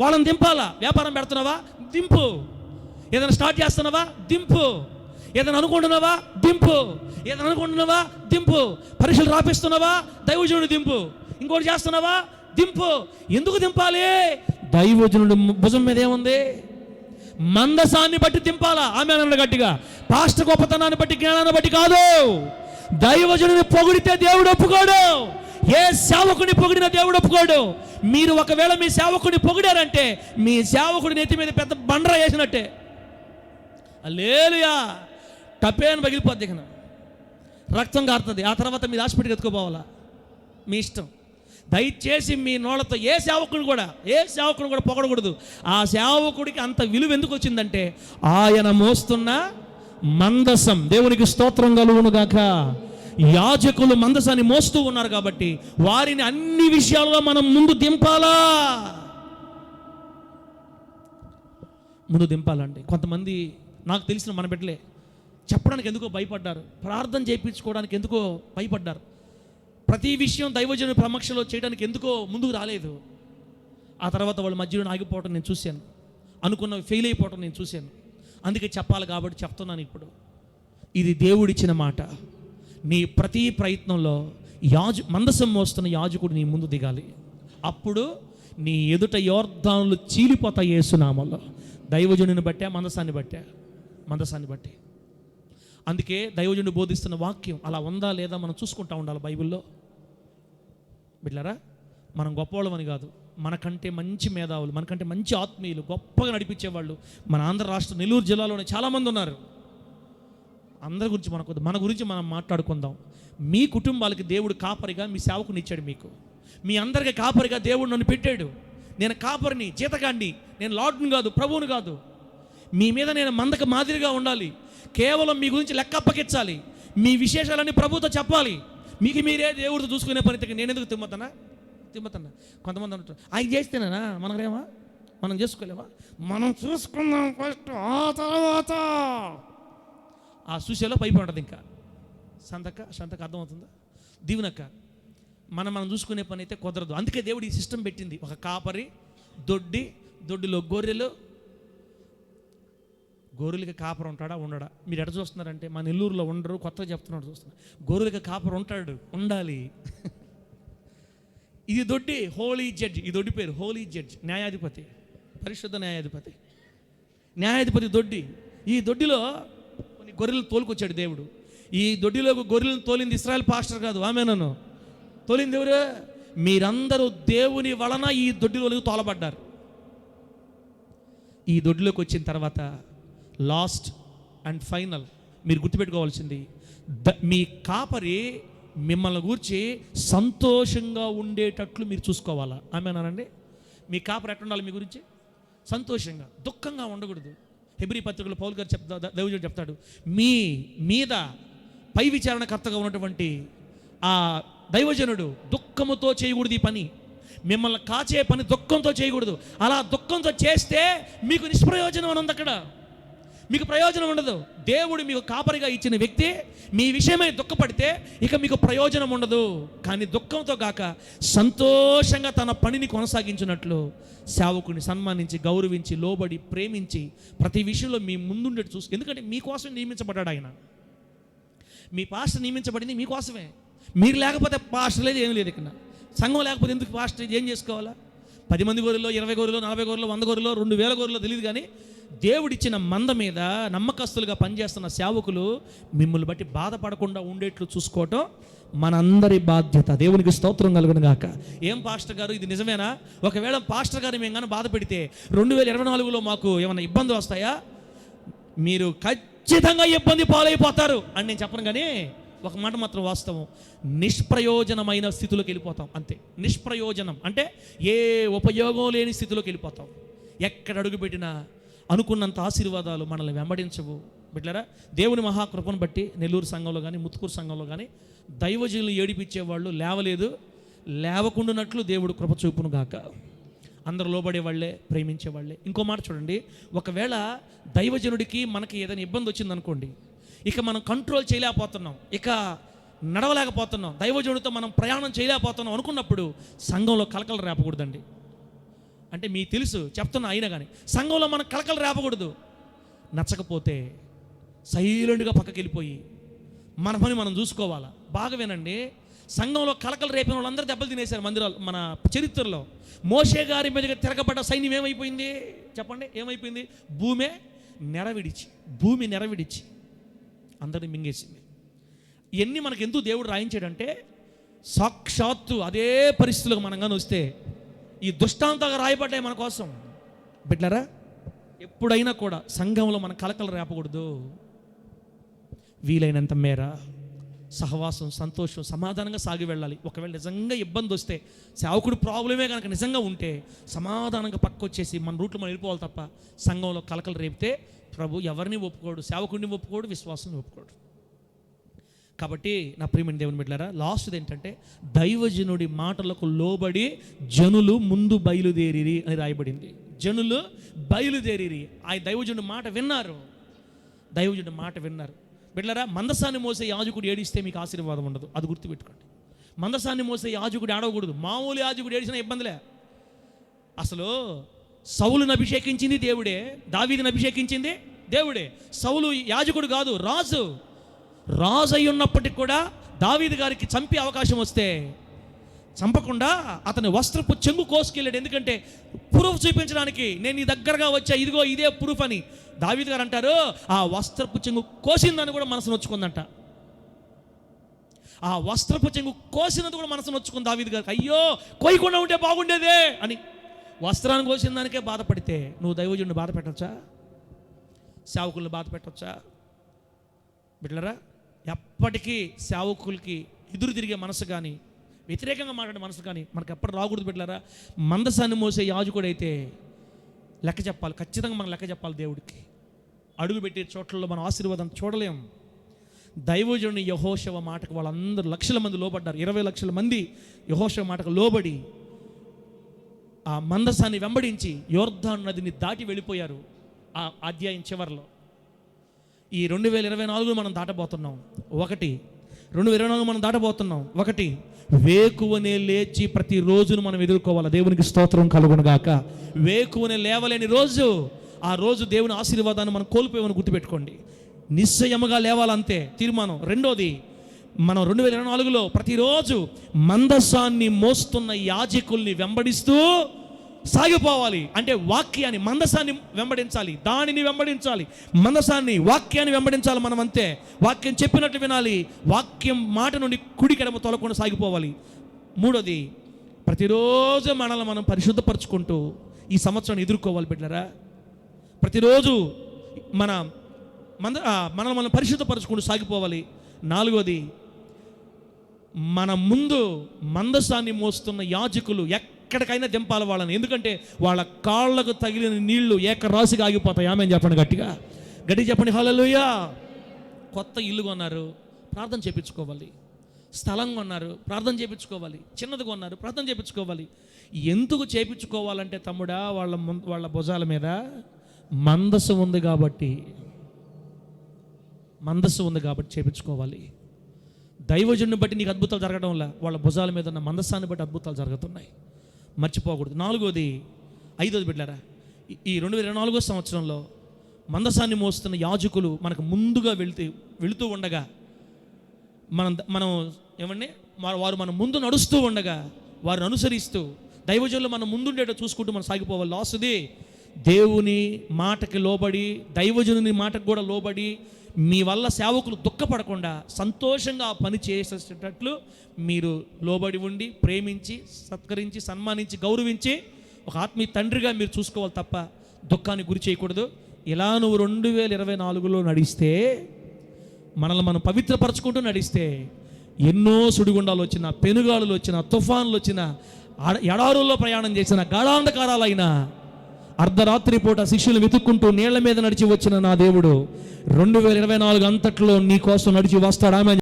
వాళ్ళని దింపాలా. వ్యాపారం పెడుతున్నావా? దింపు. ఏదైనా స్టార్ట్ చేస్తున్నావా? దింపు. ఏదైనా అనుకుంటున్నావా? దింపు. ఏదైనా అనుకుంటున్నావా? దింపు. పరీక్షలు రాపిస్తున్నావా? దైవజనుడు దింపు. ఇంకోటి చేస్తున్నావా? దింపు. ఎందుకు దింపాలి? దైవజనుడు భుజం మీద ఏముంది? మందసాన్ని బట్టి దింపాలా. ఆమేన్ గట్టిగా. పాస్టర్ గొప్పతనాన్ని బట్టి, జ్ఞానాన్ని బట్టి కాదు. దైవజనుని పొగిడితే దేవుడు ఒప్పుకోడు. ఏ సేవకుని పొగిడిన దేవుడు ఒప్పుకోడు. మీరు ఒకవేళ మీ సేవకుని పొగిడారంటే మీ సేవకుడి నెత్తి మీద పెద్ద బండరా వేసినట్టే. హల్లెలూయా. టపేన్ పగిలిపోద్ది, రక్తం కారుతుంది. ఆ తర్వాత మీరు హాస్పిటల్కి ఎత్తుకోపోవాలా, మీ ఇష్టం. దయచేసి మీ నోళ్ళతో ఏ సేవకుని కూడా పొగడకూడదు. ఆ సేవకుడికి అంత విలువ ఎందుకు వచ్చిందంటే ఆయన మోస్తున్న మందసం. దేవునికి స్తోత్రం కలుగును గాక. యాజకులు మందసాన్ని మోస్తూ ఉన్నారు కాబట్టి వారిని అన్ని విషయాల్లో మనం ముందు దింపాలండి. కొంతమంది నాకు తెలిసిన మన బిడ్డలే చెప్పడానికి ఎందుకో భయపడ్డారు, ప్రార్థన చేయించుకోవడానికి ఎందుకో భయపడ్డారు, ప్రతి విషయం దైవజనుని సమక్షంలో చేయడానికి ఎందుకో ముందుకు రాలేదు. ఆ తర్వాత వాళ్ళ మధ్యలో ఆగిపోవటం నేను చూశాను, అనుకున్నవి ఫెయిల్ అయిపోవటం నేను చూశాను. అందుకే చెప్పాలి కాబట్టి చెప్తున్నాను ఇప్పుడు. ఇది దేవుడిచ్చిన మాట. నీ ప్రతి ప్రయత్నంలో మందసం మోస్తున్న యాజకుడు నీ ముందు దిగాలి. అప్పుడు నీ ఎదుట యోర్దానులు చీలిపోతాయి యేసునామములో. దైవజనుని బట్టే, మందసాన్ని బట్టి. అందుకే దైవజనుడు బోధిస్తున్న వాక్యం అలా ఉందా లేదా మనం చూసుకుంటూ ఉండాలి బైబిల్లో. బిడ్డలారా, మనం గొప్పవాళ్ళమని కాదు, మనకంటే మంచి మేధావులు, మనకంటే మంచి ఆత్మీయులు, గొప్పగా నడిపించేవాళ్ళు మన ఆంధ్ర రాష్ట్ర నెల్లూరు జిల్లాలోనే చాలామంది ఉన్నారు. అందరి గురించి మన గురించి మనం మాట్లాడుకుందాం. మీ కుటుంబాలకి దేవుడు కాపరిగా మీ సేవకుని ఇచ్చాడు. మీ అందరికీ కాపరిగా దేవుడు నన్ను పెట్టాడు. నేను కాపరిని, జీతగాండి, నేను లార్డ్ని కాదు, ప్రభువుని కాదు. మీ మీద నేను మందకు మాదిరిగా ఉండాలి. కేవలం మీ గురించి లెక్క అప్పగించాలి. మీ విశేషాలన్నీ ప్రభుతో చెప్పాలి. మీకు మీరే దేవుడితో చూసుకునే పని నేను ఎందుకు తిమ్మతన్నా. కొంతమంది అంటారు, ఆయన చేస్తేనేనా మనమేమా, మనం చేసుకోలేమా? మనం చూసుకుందాం ఫస్ట్, ఆ తర్వాత ఆ చూసేలో పైపు ఉంటుంది. ఇంకా సంతక అర్థమవుతుందా? దీవునక్క మనం చూసుకునే పని అయితే కుదరదు. అందుకే దేవుడు ఈ సిస్టమ్ పెట్టింది. ఒక కాపరి, దొడ్డిలో గొర్రెలకి కాపరు ఉంటాడా ఉండడా? మీరు ఎట చూస్తున్నారంటే మా నెల్లూరులో ఉండరు, కొత్తగా చెప్తున్నాడు చూస్తున్నారు. గొర్రెలకి కాపరు ఉండాలి. ఇది దొడ్డి, హోలీ జడ్జ్. ఈ దొడ్డి పేరు హోలీ జడ్జ్, న్యాయాధిపతి, పరిశుద్ధ న్యాయాధిపతి దొడ్డి. ఈ దొడ్డిలో కొన్ని గొర్రెలు తోలుకొచ్చాడు దేవుడు. ఈ దొడ్డిలో గొర్రెలను తోలింది ఇశ్రాయేల్ పాస్టర్ కాదు, ఆమె నన్ను తోలింది ఎవరు? మీరందరూ దేవుని వలన ఈ దొడ్డిలోకి తోలబడ్డారు. ఈ దొడ్డిలోకి వచ్చిన తర్వాత లాస్ట్ అండ్ ఫైనల్ మీరు గుర్తుపెట్టుకోవాల్సింది, మీ కాపరి మిమ్మల్ని గూర్చి సంతోషంగా ఉండేటట్లు మీరు చూసుకోవాలా. ఆమేనానండి? మీ కాపరి ఎట్లా ఉండాలి? మీ గురించి సంతోషంగా, దుఃఖంగా ఉండకూడదు. హెబ్రీ పత్రికలో పౌలు గారు దైవజనుడు చెప్తాడు, మీ మీద పై విచారణకర్తగా ఉన్నటువంటి ఆ దైవజనుడు దుఃఖముతో చేయకూడదు. ఈ పని, మిమ్మల్ని కాచే పని దుఃఖంతో చేయకూడదు. అలా దుఃఖంతో చేస్తే మీకు నిష్ప్రయోజనం అని ఉంది. అక్కడ మీకు ప్రయోజనం ఉండదు. దేవుడు మీకు కాపరిగా ఇచ్చిన వ్యక్తి మీ విషయమై దుఃఖపడితే ఇక మీకు ప్రయోజనం ఉండదు. కానీ దుఃఖంతో కాక సంతోషంగా తన పనిని కొనసాగించినట్లు సేవకుని సన్మానించి, గౌరవించి, లోబడి, ప్రేమించి ప్రతి విషయంలో మీ ముందుండేట్టు చూసి. ఎందుకంటే మీకోసం నియమించబడ్డాడు ఆయన. మీ పాస్టర్ నియమించబడింది మీకోసమే. మీరు లేకపోతే పాస్టర్ లేదు, ఏం లేదు. ఇక్కడ సంఘం లేకపోతే ఎందుకు పాస్టర్? ఏం చేసుకోవాలా? 10 మంది గొర్రెలో, 20 గొర్రెలో, 40 గొర్రెలో, 100 గొర్రెలో, 2000 గొర్రెలో తెలియదు. కానీ దేవుడిచ్చిన మంద మీద నమ్మకస్తులుగా పనిచేస్తున్న సేవకులు మిమ్మల్ని బట్టి బాధపడకుండా ఉండేట్లు చూసుకోవటం మనందరి బాధ్యత. దేవునికి స్తోత్రం కలుగును గాక. ఏం పాస్టర్ గారు ఇది నిజమేనా? ఒకవేళ పాస్టర్ గారు మేము కానీ బాధ పెడితే 2024లో మాకు ఏమైనా ఇబ్బందులు వస్తాయా? మీరు ఖచ్చితంగా ఇబ్బంది పాలైపోతారు అని నేను చెప్పను. కానీ ఒక మాట మాత్రం వాస్తవం, నిష్ప్రయోజనమైన స్థితిలోకి వెళ్ళిపోతాం. అంతే. నిష్ప్రయోజనం అంటే ఏ ఉపయోగం లేని స్థితిలోకి వెళ్ళిపోతాం. ఎక్కడ అడుగు పెట్టినా అనుకున్నంత ఆశీర్వాదాలు మనల్ని వెంబడించవు. బిడ్డలారా, దేవుని మహాకృపను బట్టి నెల్లూరు సంఘంలో కానీ, ముత్తుకూరు సంఘంలో కానీ దైవజనులు ఏడిపించేవాళ్ళు లేవకుండానట్లు దేవుడు కృప చూపును గాక. అందరూ లోబడేవాళ్లే, ప్రేమించేవాళ్లే. ఇంకో మాట చూడండి, ఒకవేళ దైవజనుడికి మనకి ఏదైనా ఇబ్బంది వచ్చిందనుకోండి, ఇక మనం కంట్రోల్ చేయలేకపోతున్నాం, ఇక నడవలేకపోతున్నాం, దైవజనుడితో మనం ప్రయాణం చేయలేకపోతున్నాం అనుకున్నప్పుడు సంఘంలో కలకలు రేపకూడదండి. అంటే మీకు తెలుసు చెప్తున్నా, అయినా కానీ సంఘంలో మనం కలకలు రేపకూడదు. నచ్చకపోతే సైలెంట్గా పక్కకి వెళ్ళిపోయి మన పని మనం చూసుకోవాలా. బాగా వినండి, సంఘంలో కలకలు రేపిన వాళ్ళందరూ దెబ్బలు తినేశారు మందిరాలు. మన చరిత్రలో మోషే గారి మీదగా తిరగబడ్డ సైన్యం ఏమైపోయింది చెప్పండి? ఏమైపోయింది? భూమి నెరవిడిచి అందరిని మింగేసింది. ఇవన్నీ మనకు ఎందుకు దేవుడు రాయించాడంటే, సాక్షాత్తు అదే పరిస్థితులకు మనం కానీ వస్తే ఈ దుష్టాంతంగా రాయబడ్డాయి మన కోసం. బిడ్డలారా, ఎప్పుడైనా కూడా సంఘంలో మన కలకలు రేపకూడదు. వీలైనంత మేర సహవాసం, సంతోషం, సమాధానంగా సాగి వెళ్ళాలి. ఒకవేళ నిజంగా ఇబ్బంది వస్తే, సేవకుడు ప్రాబ్లమే కనుక నిజంగా ఉంటే సమాధానంగా పక్కొచ్చేసి మన రూట్లో మనం వెళ్ళిపోవాలి తప్ప సంఘంలో కలకలు రేపితే ప్రభు ఎవరిని ఒప్పుకోడు, సేవకుడిని ఒప్పుకోడు, విశ్వాసాన్ని ఒప్పుకోడు. కాబట్టి నా ప్రియమైన దేవుని బిడ్డలారా, లాస్ట్ ఏంటంటే దైవజనుడి మాటలకు లోబడి జనులు ముందు బయలుదేరిరి అని రాయబడింది. జనులు బయలుదేరిరి, ఆ దైవజనుడి మాట విన్నారు. బిడ్డలారా, మందసాన్ని మోసే యాజకుడు ఏడిస్తే మీకు ఆశీర్వాదం ఉండదు, అది గుర్తుపెట్టుకోండి. మందసాన్ని మోసే యాజకుడు ఆడవకూడదు. మామూలు యాజకుడు ఏడిసినా ఇబ్బందిలే. అసలు సౌలుని అభిషేకించింది దేవుడే, దావీదుని అభిషేకించింది దేవుడే. సౌలు యాజకుడు కాదు, రాజు. రాజు అయి ఉన్నప్పటికీ కూడా దావీదు గారికి చంపే అవకాశం వస్తే చంపకుండా అతని వస్త్రపు చెంగు కోసుకెళ్ళాడు. ఎందుకంటే ప్రూఫ్ చూపించడానికి, నేను నీ దగ్గరగా వచ్చా, ఇదిగో ఇదే ప్రూఫ్ అని. దావీదు గారు అంటారు, ఆ వస్త్రపు చెంగు కోసిందని కూడా మనసు నొచ్చుకుందంట. ఆ వస్త్రపు చెంగు కోసినది కూడా మనసు నొచ్చుకుంది దావీదు గారికి. అయ్యో, కోయకుండా ఉంటే బాగుండేదే అని. వస్త్రాన్ని కోసిన దానికే బాధపడితే నువ్వు దైవజనుడిని బాధ పెట్టచ్చా? సేవకుల్ని బాధ పెట్టచ్చా? బిడ్డలారా, ఎప్పటికీ సేవకులకి ఎదురు తిరిగే మనసు కానీ, వ్యతిరేకంగా మాట్లాడే మనసు కానీ మనకు ఎప్పుడు రాకూడదు బిడ్డలారా. మందసాన్ని మోసే యాజకుడైతే లెక్క చెప్పాలి, ఖచ్చితంగా మనం లెక్క చెప్పాలి దేవుడికి. అడుగు పెట్టే చోట్లలో మనం ఆశీర్వాదం చూడలేం. దైవజనుని యెహోషువ మాటకు వాళ్ళందరూ లక్షల మంది లోబడ్డారు. 20 లక్షల మంది యెహోషువ మాటకు లోబడి ఆ మందసాన్ని వెంబడించి యోర్దాను నదిని దాటి వెళ్ళిపోయారు. ఆ అధ్యాయం చివరిలో ఈ 2024 మనం దాటబోతున్నాం. 2024 మనం దాటబోతున్నాం. వేకువనే లేచి ప్రతిరోజును మనం ఎదుర్కోవాలి. దేవునికి స్తోత్రం కలుగునుగాక. వేకువనే లేవలేని రోజు, ఆ రోజు దేవుని ఆశీర్వాదాన్ని మనం కోల్పోయామని గుర్తుపెట్టుకోండి. నిశ్చయముగా లేవాలంతే తీర్మానం. రెండోది, మనం 2024లో ప్రతిరోజు మందసాన్ని మోస్తున్న యాజకుల్ని వెంబడిస్తూ సాగిపోవాలి. అంటే వాక్యాన్ని, మందసాన్ని వెంబడించాలి, దానిని వెంబడించాలి, మందసాన్ని, వాక్యాన్ని వెంబడించాలి. మనం అంతే, వాక్యం చెప్పినట్లు వినాలి, వాక్యం మాట నుండి కుడి ఎడమ తొలకుండా సాగిపోవాలి. మూడోది, ప్రతిరోజు మనల్ని మనం పరిశుద్ధపరచుకుంటూ ఈ సంవత్సరాన్ని ఎదుర్కోవాలి బిడ్డలారా. ప్రతిరోజు మనల్ని మనం పరిశుద్ధపరచుకుంటూ సాగిపోవాలి. నాలుగోది, మన ముందు మందసాన్ని మోస్తున్న యాజకులు ఎక్కడికైనా దింపాలి వాళ్ళని. ఎందుకంటే వాళ్ళ కాళ్ళకు తగిలిన నీళ్లు ఏకరాశిగా ఆగిపోతాయి. ఆమె చెప్పండి, గట్టిగా చెప్పండి హల్లెలూయా. కొత్త ఇల్లు కొన్నారు, ప్రార్థన చేయించుకోవాలి. స్థలం కొన్నారు, ప్రార్థన చేయించుకోవాలి. చిన్నది కొన్నారు, ప్రార్థన చేయించుకోవాలి. ఎందుకు చేయించుకోవాలంటే తమ్ముడా, వాళ్ళ భుజాల మీద మందస్సు ఉంది కాబట్టి చేయించుకోవాలి. దైవజనుని బట్టి నీకు అద్భుతాలు జరగడం వల్ల వాళ్ళ భుజాల మీద ఉన్న మందస్సాన్ని బట్టి అద్భుతాలు జరుగుతున్నాయి. మర్చిపోకూడదు. ఐదోది బిడ్డలారా, ఈ 2024 సంవత్సరంలో మందసాన్ని మోస్తున్న యాజకులు మనకు ముందుగా వెళుతూ ఉండగా మనం ఏమండి, వారు మన ముందు నడుస్తూ ఉండగా వారిని అనుసరిస్తూ దైవజనులు మన ముందుండేటో చూసుకుంటూ మనం సాగిపోవాలి. లాస్ట్ది, దేవుని మాటకి లోబడి, దైవజనుని మాటకు కూడా లోబడి, మీ వల్ల సేవకులు దుఃఖపడకుండా సంతోషంగా ఆ పని చేసేటట్లు మీరు లోబడి ఉండి, ప్రేమించి, సత్కరించి, సన్మానించి, గౌరవించి ఒక ఆత్మీయ తండ్రిగా మీరు చూసుకోవాలి తప్ప దుఃఖానికి గురి చేయకూడదు. ఇలా నువ్వు 2024లో నడిస్తే, మనల్ని మనం పవిత్రపరచుకుంటూ నడిస్తే, ఎన్నో సుడిగుండాలు వచ్చిన, పెనుగాలులు వచ్చిన, తుఫాన్లు వచ్చిన, ఎడారుల్లో ప్రయాణం చేసిన, గాఢాంధకారాలైన, అర్ధరాత్రి పూట శిష్యులు వెతుక్కుంటూ నీళ్ల మీద నడిచి వచ్చిన నా దేవుడు 2024 అంతట్లో నీ కోసం నడిచి వస్తాడు. ఆమె